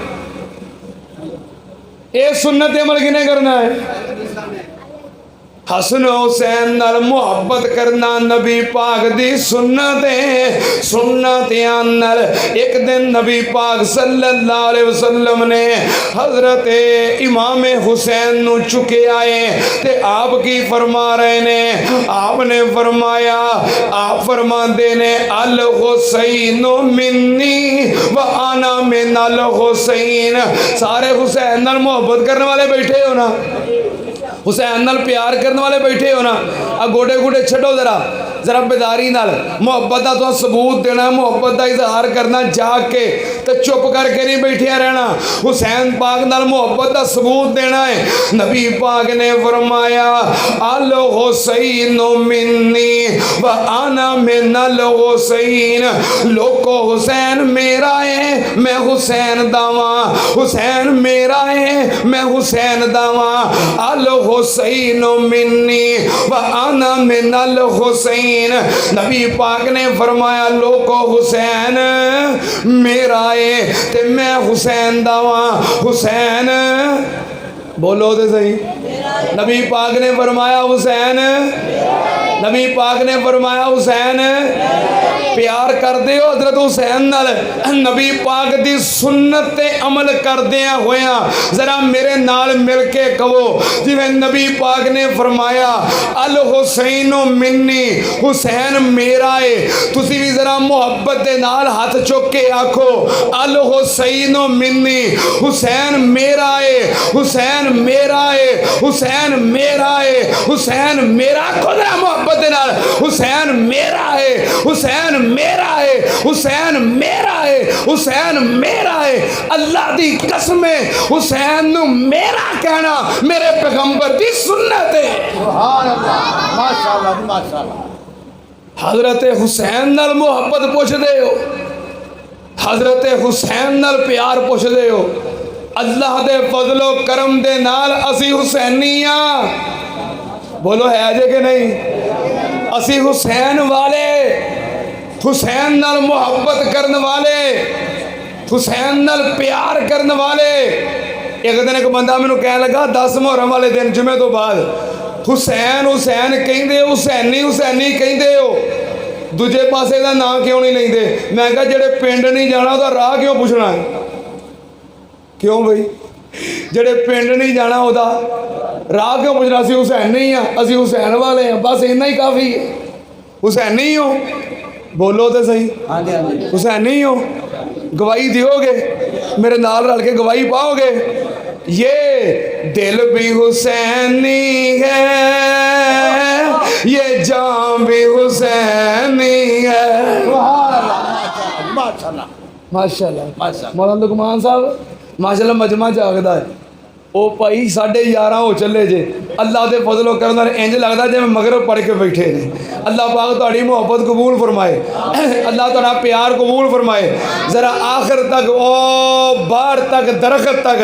ये सुन्नत अमल किने करना है? हसन हुसैन नाल मुहब्बत करना नबी पाक दी सुन्नत है। सुनना ध्यान नाल, एक दिन नबी पाक सल्लल्लाहु अलैहि वसल्लम ने हजरत इमाम हुसैन नु चुके आए ते आप की फरमा रहे ने, आपने फरमाया, आप फरमाते ने अल हुसैन मिन्नी व आना मिन अल हुसैन। सारे हुसैन नाल मुहब्बत करने वाले बैठे हो ना, हुसैन नाल प्यार करने वाले बैठे हो ना, आ गोडे गोडे छड्डो जरा जरा बेदारी नाल मुहब्बत का तो सबूत देना, मुहब्बत का इजहार करना, जाके तो चुप करके नहीं बैठिया रहना, हुसैन पाक नाल मुहब्बत का सबूत देना है। नबी पाक ने फरमाया अल हुसैन मिन्नी व आना मिन अल हुसैन। लोको हुसैन मेरा है, मैं हुसैन दावा, हुसैन मेरा है, मैं हुसैन दावा। अल हुसैन मिन्नी व आना मिन अल हुसैन। नबी पाक ने फरमाया लोको हुसैन मेरा है ते मैं हुसैन दावा, हुसैन बोलो तो सही। नबी पाक ने फरमाया हुसैन, नबी पाक ने फरमाया हुसैन प्यार करते हो हजरत हुसैन नाल, नबी पाक दी सुन्नत ते अमल करदिया होया जरा मेरे नाल मिल के कहो, जिवें नबी पाक ने फरमाया अल हुसैन मिन्नी, हुसैन मेरा है। तुसी भी जरा मुहब्बत दे नाल हाथ चुक के आखो अल हुसैन मिन्नी, हुसैन मेरा है, हुसैन मेरा है, हुसैन मेरा है, हुसैन मेरा। खुद मोहब्बत दे नाल हुसैन मेरा है, हुसैन मेरा है, हुसैन मेरा है, हुसैन मेरा है। अल्लाह दी कसम है, हुसैन नु मेरा कहना मेरे पैगंबर दी सुन्नत है। सुभान अल्लाह, माशाअल्लाह माशाअल्लाह। हजरत हुसैन नाल मुहब्बत पुछदे हो, हजरत हुसैन नाल प्यार पुछदे हो, अल्लाह दे फजलो करम दे नाल असी हुसैनी हां। बोलो है जे कि नहीं? असी हुसैन वाले, हुसैन नाल मुहब्बत करने वाले, हुसैन नाल प्यार करने वाले। एक दिन एक बंदा मैनू कह लगा 10 मुहर्रम वाले दिन जुमे तो बाद हुसैन हुसैन कहते हुसैनी हुसैनी कहते हो, दूजे पासे का नाम क्यों नहीं लेंदे? मैं कहा जेड़े पिंड नहीं जाना उसका राह क्यों पूछना है? क्यों बई जेड़े पिंड नहीं जाना उसका राह क्यों पूछना? असी हुसैन नहीं हाँ, असी हुसैन वाले हैं, बस इन्ना ही काफ़ी है। हुसैनी हो बोलो तो सही, हुसैनी हो गवाही दियोगे, मेरे नाल रल के गवाही पाओगे। ये दिल भी हुसैनी है, ये जान भी हुसैनी है। माशाल्लाह मौलाना लुकमान साहब माशाल्लाह मजमा जागदा है। ओ भाई 11:30 हो चले जे, अल्लाह दे फजलो करम इंज लगता जिवें मगरब पढ़ के बैठे ने। अल्लाह पाक तुहाडी मुहब्बत कबूल फरमाए, अल्लाह तुहाडा प्यार कबूल फरमाए। जरा आखिर तक ओ बाहर तक दरख्त तक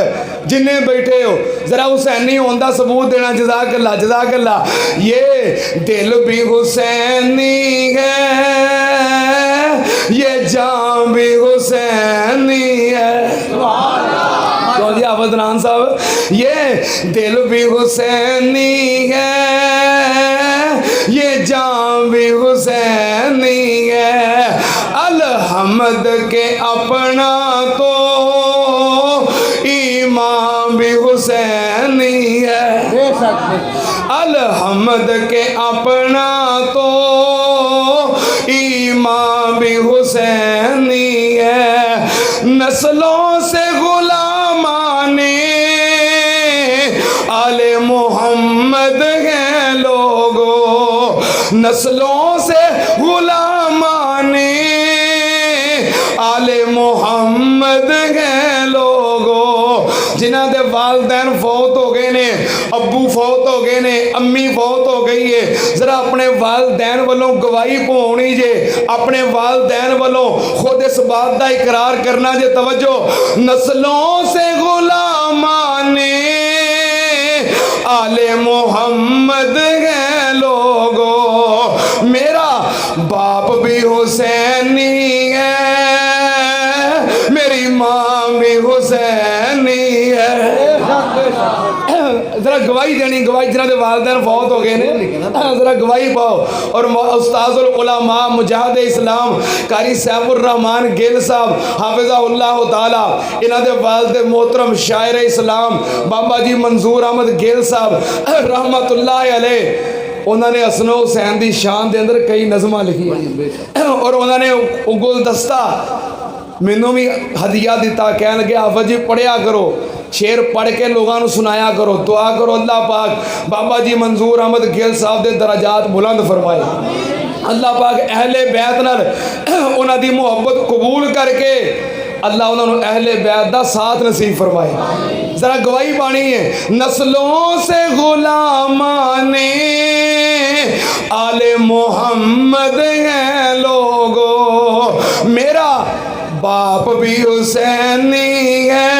जिन्ने बैठे हो जरा हुसैनी होने का सबूत देना। जज़ाकल्लाह जज़ाकल्लाह। ये दिल भी हुसैनी है, ये जान भी हुसैनी है। जी आफतनान साहब, ये दिल भी हुसैनी है, ये जान भी हुसैनी है। अलहमद के अपना तो ईमान भी हुसैनी है। अलहमद के अपना तो इमाम भी हुसैनी है, नस्लों से गुलामाने आले मोहम्मद हैं लोगों, नस्लों से गुलामाने आले मोहम्मद हैं लोगों। जिन्हां दे वालदैन फौत हो गए ने, अब्बू फौत हो गए ने, अम्मी फौत हो गई है, जरा अपने वालदैन वालों गवाही पवाउणी जे, अपने वालदैन वालों खुद इस बात का इकरार करना जे। तवज्जो, नस्लों से गुलामाने आले मोहम्मद हैं लोगों, मेरा बाप भी हुसैनी है, मेरी माँ भी हुसैनी है। जरा गवाही देनी, गवाही जिन्हों के वालदैन फौत हो गए ने, जरा गवाही पाओ। और उस्ताजुल उलमा मुजाहिद इस्लाम कारी सैफुर रहमान गिल साहब हाफिज़हुल्लाह ताला, इन्हों के वालिद मोहतरम शायर इस्लाम बाबा जी मंजूर अहमद गिल साहब रहमतुल्लाह अलैह, उन्होंने हसन हुसैन की शान के अंदर कई नज़मां लिखी और उन्होंने गुलदस्ता मैनू भी हदिया दिता, कह लगे हाफिज़ जी पढ़िया करो, शेर पढ़ के लोगों को सुनाया करो, दुआ करो अल्लाह पाक बाबा जी मंजूर अहमद गिल साहब के दराजात बुलंद फरमाए। अल्लाह पाक अहले बैत नाल उन्हां दी मुहब्बत कबूल करके अल्लाह उन्होंने अहले बैत दा साथ नसीब फरमाए। जरा गवाही पानी है, नस्लों से गुलामाने आले मोहम्मद हैं लोगों, मेरा बाप भी हुसैनी है,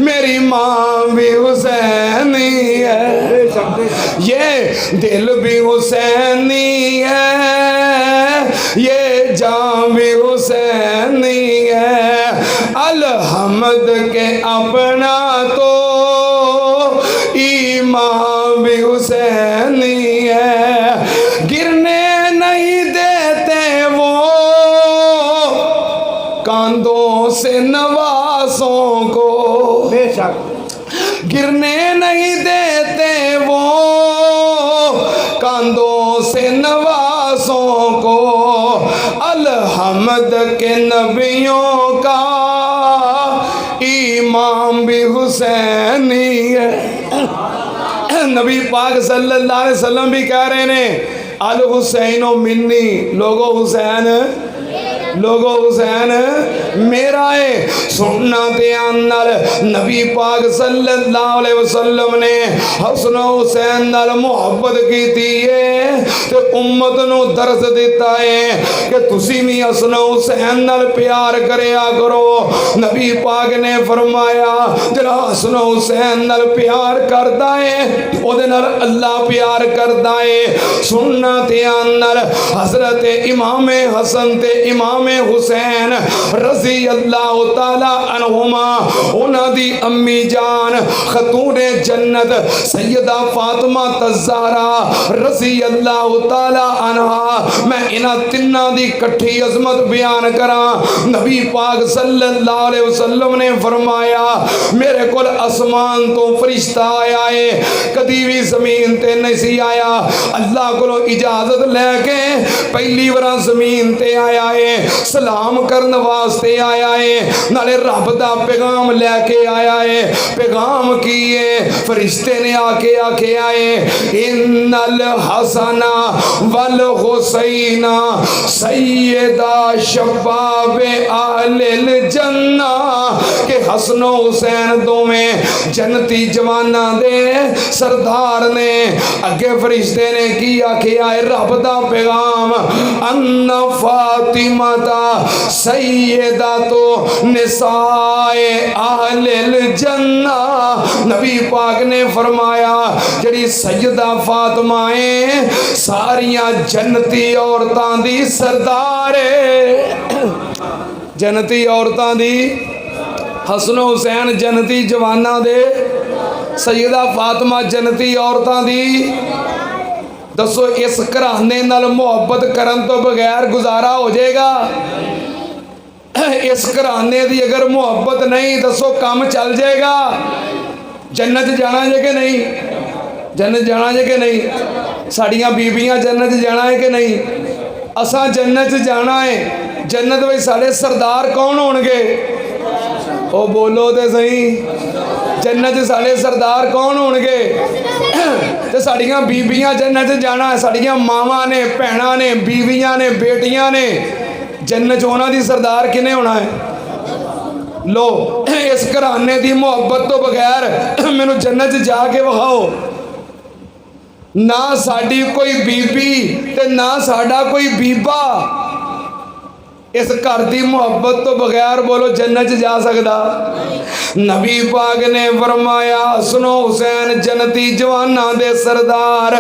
मेरी माँ भी हुसैनी है, ये दिल भी हुसैनी है, ये जान भी हुसैनी है। अलहमद के अपना तो ईमान भी हुसैनी है, गिरने नहीं देते वो कांधों से नवासों को, गिरने नहीं देते वो कांधों से नवासों को। अलहमद के नबियों का इमाम भी हुसैनी है। नबी पाक सल्लल्लाहु अलैहि वसल्लम भी कह रहे ने, अल हुसैनो मिन्नी, लोगो हुसैन, लोगो हुसैन मेरा है। सुनना ध्यान नाल, नबी पाक सल्लल्लाहु अलैहि वसल्लम ने हसन हुसैन नाल मुहब्बत की है ते उम्मत नू दर्स दिता है कि तुसी भी हसन हुसैन नाल प्यार करया करो। नबी पाक ने फरमाया जरा हसन हुसैन नाल प्यार करदा है ओदे नाल अल्लाह प्यार करदा है। सुनना ध्यान नाल, हजरत इमाम हसन ते इमाम हुसैन रजी अल्लाह तआला अन्हुमा, उन्हां दी अम्मी जान खतून जन्नत सैयदा फातिमा तज़्ज़ारा रजी अल्लाह तआला अन्हा, मैं इन्हां तिन्नां दी कट्ठी अजमत बयान करा। नबी पाक सल्लल्लाहु अलैहि वसल्लम ने फरमाया मेरे कोल आसमान तो फरिश्ता आया है, कदी भी जमीन ते नहीं सी आया। अल्लाह कोलों इजाजत लैके पहली बार जमीन ते आया है, सलाम करने वास्ते आया है, नाले रब दा पैगाम लैके आया है। पैगाम की है, फरिश्ते ने आके आके आए इन्नल हसना वल हुसैना सैयदा शबाबे अहलिल जन्ना, के हसन हुसैन दोवें जन्नती जवाना दे सरदार ने। अगे फरिश्ते ने की आके आए रब दा पैगाम, अन्ना फातिमा सैयदा तो निसाए अहलिल जन्ना। नबी पाक ने फरमाया जड़ी सैयदा फातिमा है सारियां जन्नती औरतां दी सरदार है। जन्नती औरतां दी हसन हुसैन जन्नती जवाना दे, सैयदा फातिमा जन्नती औरतां दी। दसो इस घराने नाल मुहब्बत करन तो बगैर गुजारा हो जाएगा? इस घराने की अगर मुहब्बत नहीं दसो काम चल जाएगा? जन्नत जाना जे कि नहीं? जन्नत जाना जे कि नहीं? साड़ियाँ बीबियाँ जन्नत जाना है कि नहीं? असा जन्नत जाना है। जन्नत में साढ़े सरदार कौन होणगे? ओ बोलो तो सही। जन्नत साढ़े सरदार कौन होणगे? ते साड़ियाँ बीबियाँ जन्नत जाना है। साड़ियाँ मावां ने, भैणां ने, बीवियाँ ने, बेटियां ने। जन्नत उन्हां दी सरदार किने होना है? लो, इस घराने की मुहब्बत तो बगैर मैनू जन्नत जाके विखाओ। ना साड़ी कोई बीबी ते ना साड़ा कोई बीबा इस घर की मुहब्बत तो बगैर बोलो जन्नत जा सकता? नबी पाक ने फरमाया सुनो हुसैन जन्नती जवाना दे सरदार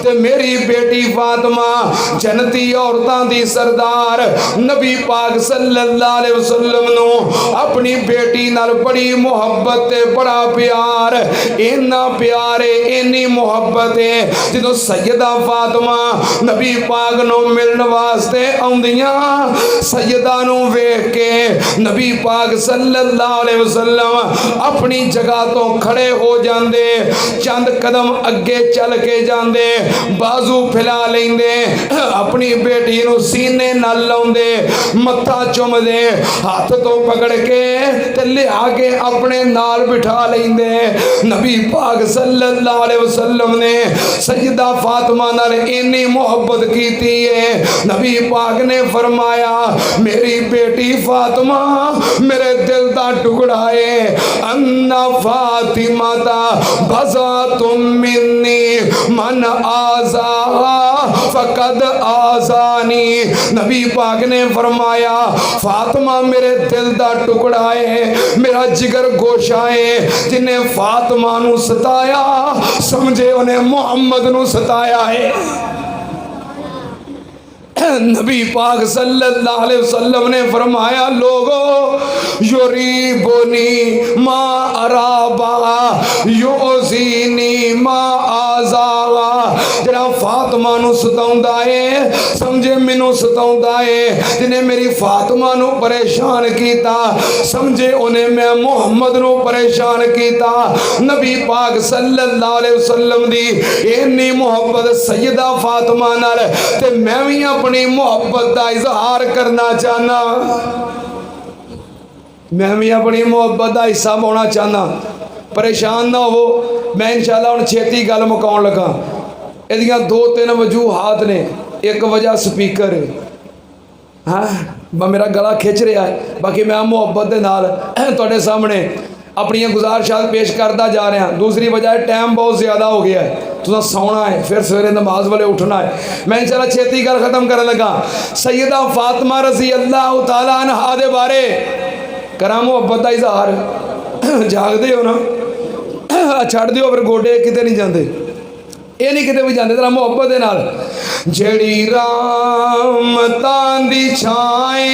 ते मेरी बेटी फातिमा जन्नती औरतां दी सरदार। नबी पाक सल्लल्लाहु अलैहि वसल्लम नु अपनी बेटी नाल बड़ी मुहब्बत ते बड़ा प्यार, इन्ना प्यार है, इन्नी मुहब्बत है जदों सैयदा फातिमा नबी पाक नु मिलण वास्ते आउंदियां सैयदा नू वेख के नबी पाक सल्लल्लाहु अलैहि वसल्लम अपनी जगह तो खड़े हो जाते, चंद कदम अगे चल के जाते, बाजू फैला लेंदे, अपनी बेटी नू सीने नाल लाउंदे, मत्था चुमदे, हाथ तो पकड़ के ते लिया के अपने नाल बिठा लेंदे। नबी पाक सल्लल्लाहु अलैहि वसल्लम ने सैयदा फातिमा नाल इन्नी मुहब्बत कीती है। नबी पाक ने फरमाया मेरी बेटी फातिमा मेरे दिल का टुकड़ा है। अन्ना फातिमा दा बजा तुम मिन्नी मन आजा फकद आजानी। नबी पाक ने फरमाया फातिमा मेरे दिल का टुकड़ा है, मेरा जिगर गोशा है। जिन्हें फातिमा नू सताया समझे उन्हें मुहम्मद नू सताया है। नबी पाक सल्लल्लाहु अलैहि वसल्लम ने फरमाया लोगो युरीबुनी मा अराबा युज़ीनी मा आज़ावा। जरा फातिमा नू सताउंदा है समझे मैनू सताउंदा है। जिन्हें मेरी फातिमा नू परेशान कीता समझे उन्हें मैं मुहम्मद नू परेशान कीता। नबी पाक सल्लल्लाहु अलैहि वसल्लम दी इन्नी मुहब्बत सैयदा फातिमा नाल ते मैं भी अपनी मुहब्बत का इजहार करना चाहना। मैं भी अपनी मुहब्बत का हिस्सा पाना चाहना। परेशान ना हो, मैं इंशाअल्लाह हुण छेती गल मुकाउण लगा। इहदियां दो तीन वजूहात ने। एक वजह स्पीकर है, हाँ मेरा गला खिंच रहा है। बाकी मैं मुहब्बत के नाल तुहाडे सामने अपनी गुजारिशात पेश करता जा रहा। दूसरी वजह टाइम बहुत ज़्यादा हो गया है, तुसा सौना है, फिर सवेरे नमाज वाले उठना है। मैं इंशाअल्लाह छेती गल खत्म कर लगा। सैयदा फातिमा रज़ी अल्लाह तआला अन्हा दे बारे करा मुहब्बत का इजहार। जागदे हो ना, छड़ दिओ फिर गोडे किते नहीं जाते, ये नहीं किते भी जाते। तेरा मुहब्बत दे नाल जेड़ी रामतां दी छाए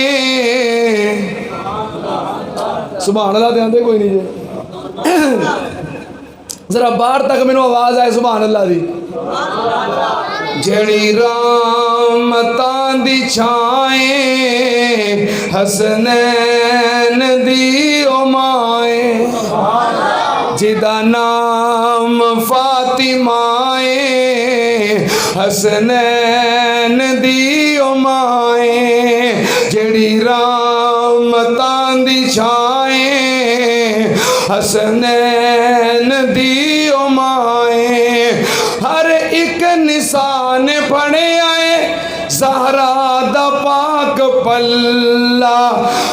सुभान अल्लाह ते आंदे कोई नहीं जे। जरा बाहर तक मैनू आवाज आए सुभान अल्लाह दी। जेड़ी रामतां दी छाए हसनैन दी ओ माए जिदा नाम फातिमाए हसनैन दी ओ माए। जेड़ी रामतां दी छाए हसनैन दी ओ माए। हर एक निशान पड़े आए ज़हरा दा पाक पल्ला।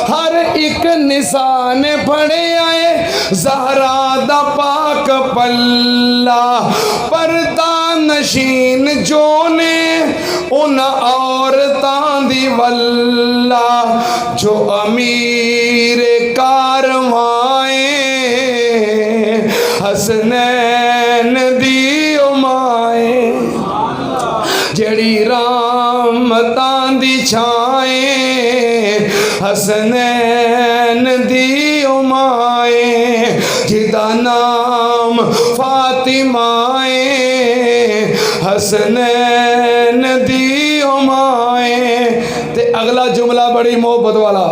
हर एक निशान पड़े आए ज़हरा दा पाक पल्ला। पर्दा नशीन जो ने उन औरतां दी वल्ला जो अमीर कारवाए हसनैन दी ओ माए। जेड़ी रामतां दी छाए हसनैन दी ओ माए। जिदा नाम फातिमाए हसनैन दी ओ माए। ते अगला जुमला बड़ी मोहब्बत वाला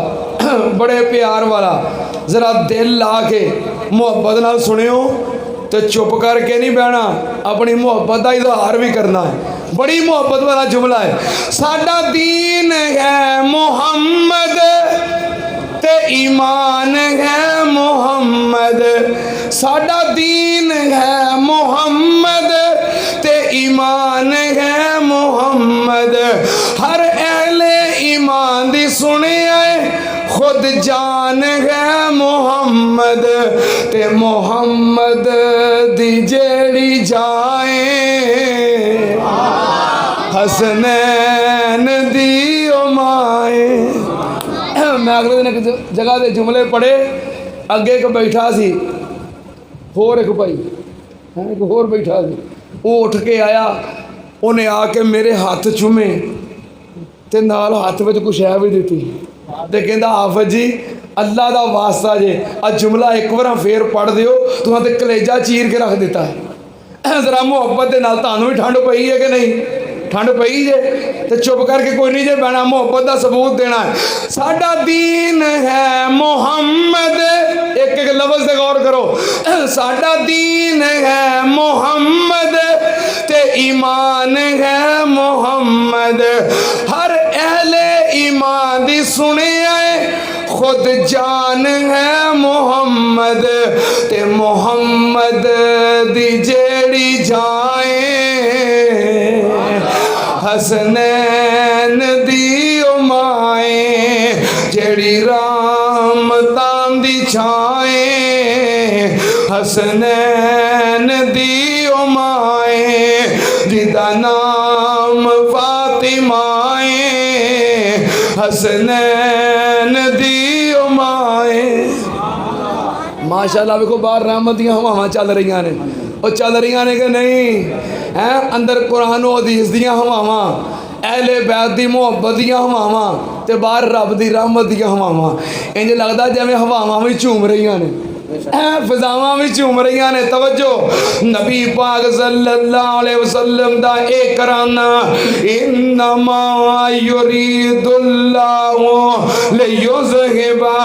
बड़े प्यार वाला, जरा दिल ला के मोहब्बत नाल सुनियो तो चुप करके नहीं बहना, अपनी मुहब्बत का इजहार भी करना है। बड़ी मुहब्बत वाला जुमला है, साडा दीन है मुहम्मद ते ईमान है मुहम्मद, साडा दीन है मुहम्मद ते ईमान है मुहम्मद, हर अहले ईमान दी सुने खुद जान है मुहम्मद, ते मुहम्मद दी जेड़ी जाए हसनैन दी उमाए। मैं अगले दिन एक जगह के जुमले पढ़े, अगे एक बैठा सी होर एक भाई है, एक होर बैठा सी, वो उठ के आया, उन्हें आके मेरे हाथ चूमे ते नाल हाथ में कुछ है भी दी ते कहता हाफिज जी अल्लाह का वास्ता जे आ जुमला एक बार फिर पढ़ दियो, तुहां ते कलेजा चीर के रख दिता है। जरा मुहब्बत के नाल तुहानूं भी ठंड पई है कि नहीं? ठंड पई जे तो चुप करके कोई नहीं जे बहना, मुहब्बत का सबूत देना है। साडा दीन है मुहम्मद, एक एक लफ्ज़ से गौर करो, साडा दीन है मुहम्मद ते ईमान है मुहम्मद, हर अहले ईमान दी सुने खुद जान है मुहम्मद, ते मुहम्मद दी जेड़ी जाए हसनैन दी उमाए, जेड़ी रामतां दी छाए हसनैन दी उमाए, जिदा नाम फातिमाए हसनैन दी उमाए। माशाल्लाह देखो बाहर रहमत दी हवावां चल रही ने, और चल रही ने कि नहीं हैं? अंदर कुरान और हदीस दी हवावां, अहले बैत दी मुहब्बत दी हवावां, ते बाहर रब दी रहमत दी हवावां। इंज लगदा जिवें हवावां भी झूम रही ने, फिजावां भी झूम रही ने। तवज्जो, नबी पाक सल्लल्लाहु अलैहि वसल्लम दा एक कराना, इन्नमा युरीदुल्लाहु लियुज़हिबा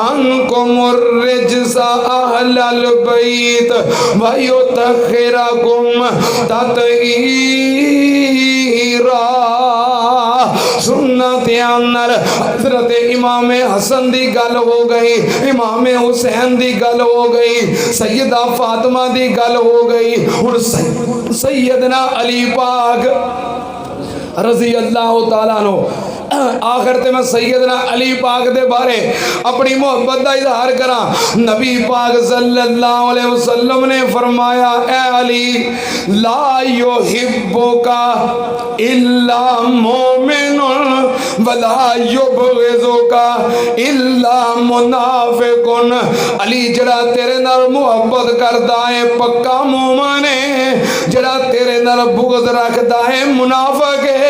अन्कुमुर रिज्सा अहलल बैत व युतहिरकुम तत्हीरा। सुन्नत अंदर हजरत इमाम हसन दी गल हो गई, इमाम हुसैन दी गल हो गई, सैयदा फातिमा दी गल हो गई, हुण सैयदना अली पाक रजी अल्लाह तआला अन्हु। आखिर ते मैं सैयदना अली पाक दे बारे अपनी मोहब्बत का इजहार करा। नबी पाक सल्लल्लाहु अलैहि वसल्लम ने फरमाया, ए अली ला युहिब्बुका इल्ला मोमिनुन वला युबग़िज़ुका इल्ला मुनाफ़िकुन। अली जड़ा तेरे नाल मोहब्बत करदा है पक्का मोमिन है, जड़ा तेरे नाल बुग़्ज़ रखदा है मुनाफिक है।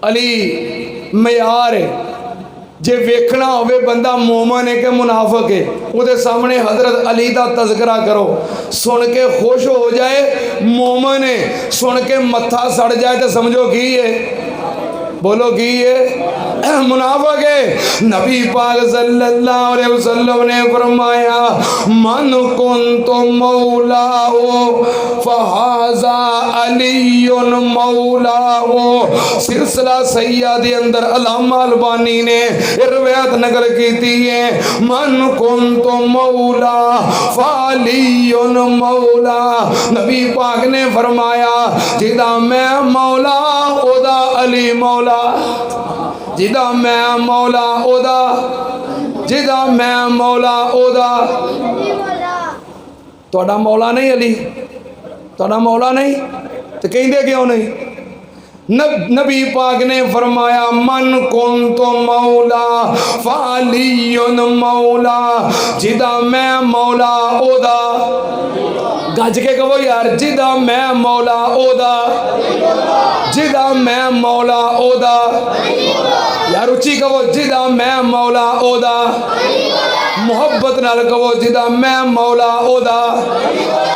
अली मयार है, जे वेखना होवे बंदा मोमन है कि मुनाफिक है, उहदे सामने हजरत अली का तज़किरा करो, सुन के खुश हो जाए मोमन है, सुन के मत्था सड़ जाए तो समझो की है, बोलो की है, मुनाफिक है। नबी पाक सल्लल्लाहु अलैहि वसल्लम ने फरमाया, मन कुन्तु मौलाहु फहाज़ा अलीयुन मौलाहु। सिलसिला सैय्यद के अंदर अल्लामा अलबानी ने रिवायत नकल की है, मन कुन्तु मौला फालियुन मौला। नबी पाक ने फरमाया, जिदा मैं मौला ओदा अली मौला, जिदा मैं मौला ओदा, जिदा मैं मौला ओदा। तुहाडा मौला नहीं अली, तुहाडा मौला नहीं तो कहंदे क्यों नहीं? नबी पाक ने फरमाया, मन कुन्तु मौला फालियुन मौला, जिदा मैं मौला ओदा। गज के कहो यार, जिदा मैं मौला ओदा, जिदा मैं मौला ओदा। यार उच्ची कहो, जिदा मैं मौला ओदा। मोहब्बत नाल कहो, जिदा मैं मौला ओदा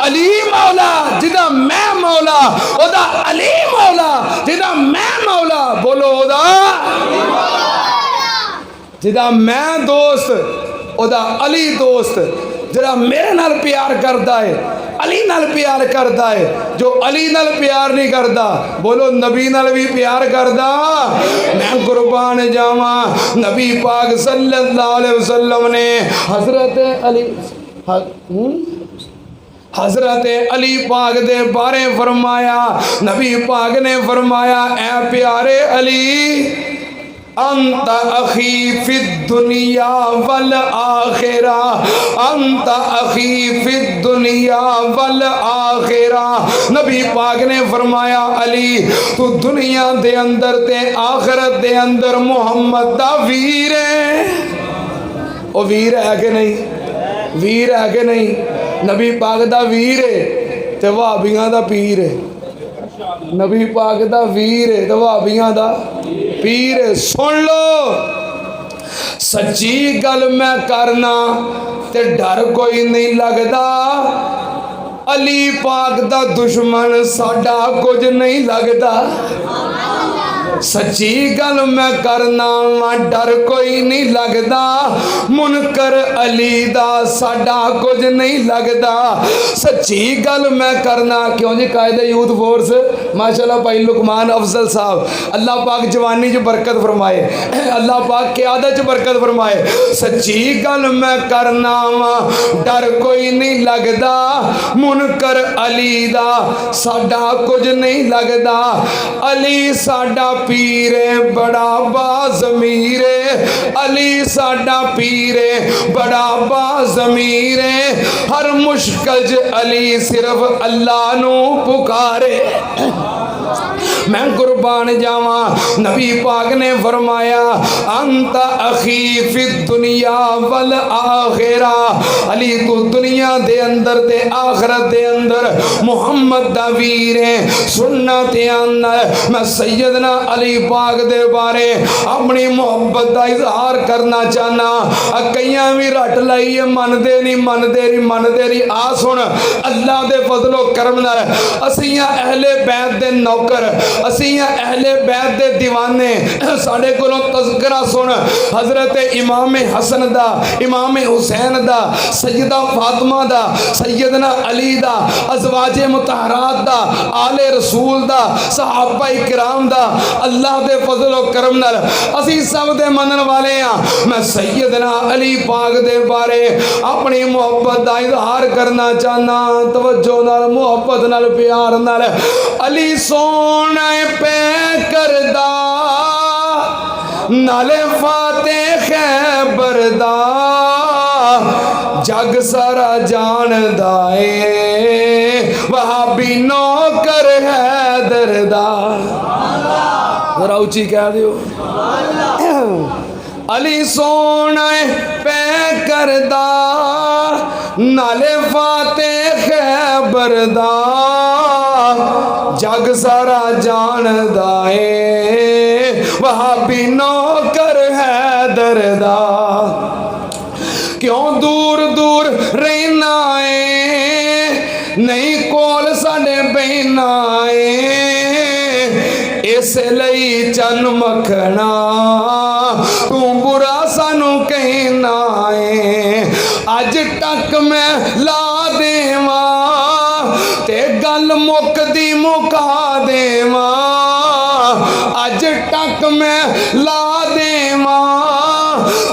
अली मौला, जिदा मैं मौला ओदा अली मौला, जिदा मैं मौला बोलो ओदा, जिदा मैं दोस्त ओदा अली दोस्त। जरा मेरे नाल प्यार करता है, अली नाल प्यार करता है। जो अली नाल प्यार नहीं करता, बोलो नबी नाल भी प्यार करता। मैं कुर्बान जावा, नबी पाक सल्लल्लाहु अलैहि वसल्लम ने हजरत अली हजरत अली पाक दे बारे फरमाया, नबी पाक ने फरमाया, ऐ प्यारे अली, अंत अखी फिद दुनिया वल आखिरा, अंत अखी फिद दुनिया वल आखिरा। नबी पाक ने फरमाया, अली तू दुनिया दे अंदर ते आखिरत दे अंदर मुहम्मद दा वीर है। ओ वीर है कि नहीं? वीर है कि नहीं? नबी पाक दा वीर है ते वहाबियां दा पीर है। नबी पाक दा वीर है ते वहाबियां दा पीर है। सुन लो, सच्ची गल मैं करना ते डर कोई नहीं लगदा। अली पाक दा दुश्मन साडा कुछ नहीं लगदा। सच्ची गल मैं करना वा, डर कोई नहीं लगदा। मुनकर अली दा साडा कुछ नहीं लगदा। सच्ची गल मैं करना। क्यों जी? कायदे यूथ फोर्स माशाल्लाह भाई लुकमान अफजल साहब, अल्लाह पाक जवानी च बरकत फरमाए, अल्लाह पाक क़यादत च बरकत फरमाए। सच्ची गल मैं करना वा, डर कोई नहीं लगदा। मुनकर अली दा साडा कुछ नहीं लगदा। अली साडा पीर बड़ा बाज़मीर, अली साडा पीर बड़ा बाज़मीर। हर मुश्किल च अली सिर्फ अल्लाह नू पुकारे। मैं कुर्बान जावा, नबी पाक ने फरमाया, अंत अखी फिद दुनिया वल आखिरा। अली तू दुनिया दे अंदर ते आखिरत दे अंदर मुहम्मद दा वीर है। सुनना ध्यान नाल, मैं सैयदना अली पाक दे बारे अपनी मोहब्बत दा इजहार करना चाहना। कईयां भी रट लाई है, मनदे नहीं मनदे नहीं मनदे नहीं। आ सुन, अल्लाह दे फजलो करम नाल असीं अहले बैत दे नौकर, असीं अहले बैत दे दीवाने। साडे कोलों तज़किरा सुन हजरत इमाम हसन दा, इमाम हुसैन दा, सैयदा फातिमा दा, सैयदना अली दा, अज़वाजे मुतहरात दा, आले रसूल दा, सहाबा इकराम दा। अल्लाह दे फजलो करम नाल असीं सब दे मनन वाले हां। मैं सैयदना अली पाक दे बारे अपनी मोहब्बत दा इजहार करना चाहना। तवज्जो नाल, मोहब्बत नाल, प्यार नाल। अली सोना पे करदा नाले फाते खैबर दा, जग सारा जानदा ए वहाबी नौकर हैदर दा। जरा उची कह दियो, अली सोना पे करदा नाले फाते खैबर दा, जग सारा जानदा ए वहाबी नौकर हैदर दा। क्यों दूर दूर रहना है, नहीं कोल साडे बहना है। इस लई चन मखना तू बुरा सानू कहना है। अज तक मैं ला देवा ते गल मुकदी मुका देवा। अज तक मैं ला देवा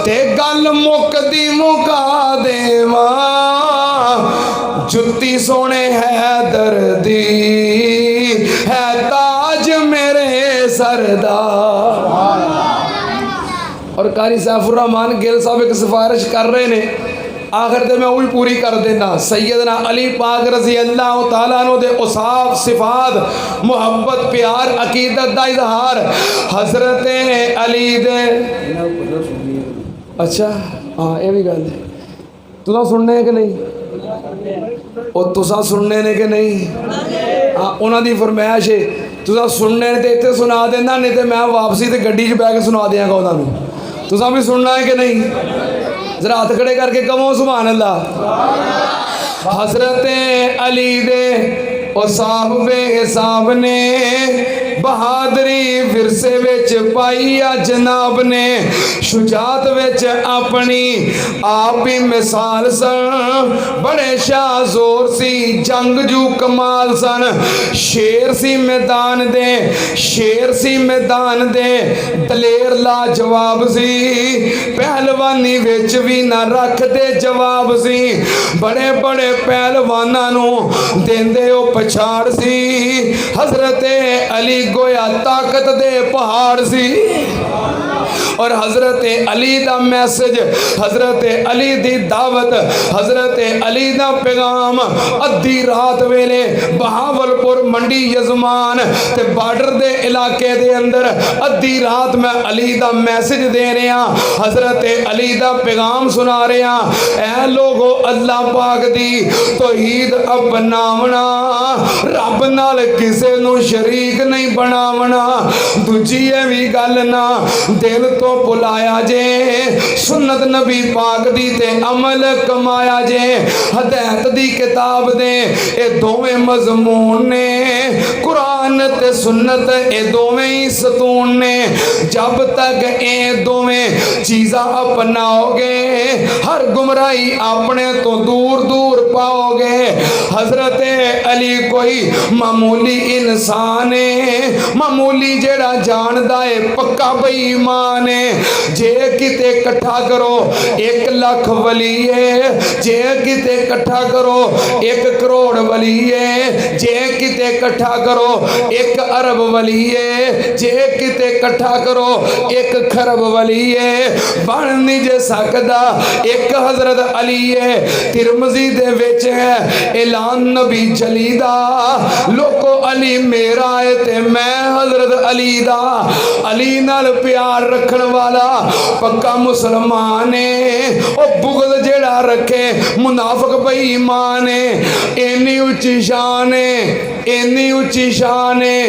ते गल मुकदी मुका देवा। जुत्ती सोने हैदर दी है ताज मेरे सरदार। और कारी सैफुर रहमान गिल साहब एक सिफारिश कर रहे ने, आखिर ते मैं वो भी पूरी कर देना। सैयदना अली पाक रज़ी अल्लाह तआला अन्हु दे उसाफ सिफात मुहब्बत प्यार अकीदत दा इजहार हजरत अली दे। अच्छा हाँ ये भी गल है। तुसा सुनने कि नहीं? और तुसा सुनने ने कि नहीं? हाँ उन्हों की फरमाइश है, तुसा सुनने ने तो इतने सुना देना, नहीं तो मैं वापसी तो गड्डी च बह के सुना देंगा उन्होंने। तुसा भी सुनना है कि नहीं? जरा हाथ खड़े करके कहो सुभान अल्लाह। हजरत अली दे और साहबे साहब ने बहादरी विरसे विच विच पाई आ जनाब ने शुजात विच अपनी आप ही मिसाल सन बड़े शाह जोर सी जंगजू कमाल सन शेर सी मैदान दे शेर सी मैदान दे दलेर लाजवाब सी पहलवानी विच भी ना रख दे जवाब सी बड़े बड़े पहलवानां नू देंदे ओ पछाड़ सी हजरत अली गोया ताकत दे पहाड़ सी और हजरत अली दा मैसेज हजरत अली दी दावत हजरत अली दा पैगाम अद्धी रात वेले बहावलपुर मंडी यजमान ते बार्डर दे इलाके दे अंदर अद्धी रात मैं अली दा मैसेज दे रहा हजरत अली दा पैगाम सुना रहा ऐ लोगो अल्लाह पाक दी तौहीद अपनावना रब नाल किसे नू शरीक नहीं बनावना दूजी ये भी गल ना दिल तो भुलाया जे सुन्नत नबी पाक दी ते अमल कमाया जे हदायत दी किताब दे ए दोवें मजमून ने कुरान ते सुन्नत ए दोवें ही सतून ने जब तक ए दोवें चीज़ां अपनाओगे हर गुमराही अपने तो दूर दूर पाओगे हजरत अली कोई मामूली इंसान है मामूली जेड़ा जानदा है पक्का बेईमान है जे किते इकट्ठा करो 1 लाख वली है जे किते इकट्ठा करो 1 करोड़ वली है जे किते इकट्ठा करो 1 अरब वली है जे किते इकट्ठा करो 1 खरब वली है बन नहीं जे सकदा एक हजरत अली है तिरमिज़ी दे विच है ऐलान नबी जली दा लोको अली मेरा है ते मैं हजरत अली दा अली नाल प्यार रखन वाला पक्का मुसलमान है ओ बुगद जेड़ा रखे मुनाफिक बेईमान है इन्नी उच्ची शान है इन्नी उच्ची शान है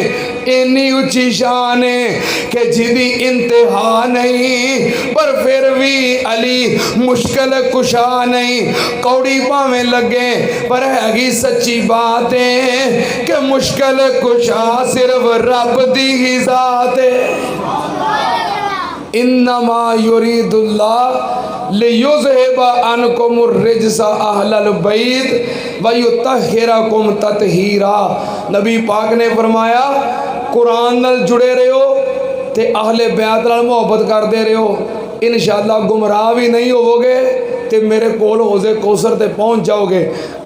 इन्नी उच्ची शान है कि जिदी इंतहा नहीं पर फिर भी अली मुश्किल कुशा नहीं कौड़ी भावें लगे पर हैगी सच्ची बात है कि मुश्किल कुशा सिर्फ रब दी ही जात है इन्नमा युरीदुल्लाह लियुज़हिबा अन्कुमुर रिज्सा अहलल बैत व युतहिरकुम ततहीरा नबी पाक ने फरमाया कुरान नाल जुड़े रहो ते अहले बैत नाल मोहब्बत करते रहो इंशाअल्लाह गुमराह भी नहीं होवोगे ते मेरे कोल हौज़े कौसर ते पहुँच जाओगे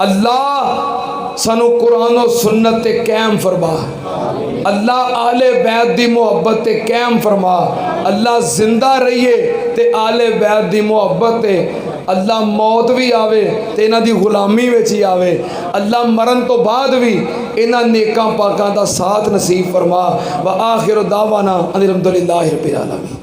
अल्लाह सानू कुरान और सुन्नत ते कायम फरमा अल्लाह आले बैत दी मोहब्बत ते कायम फरमा अल्लाह जिंदा रहिए ते आले बैत दी मोहब्बत ते अल्लाह मौत भी आवे ते इन्हां दी गुलामी विच ही आवे अल्लाह मरण तो बाद भी इन्हां नेकां पाकां दा साथ नसीब फरमा व आखिर दावाना अनिल हम्दुलिल्लाहि रब्बिल आलमीन।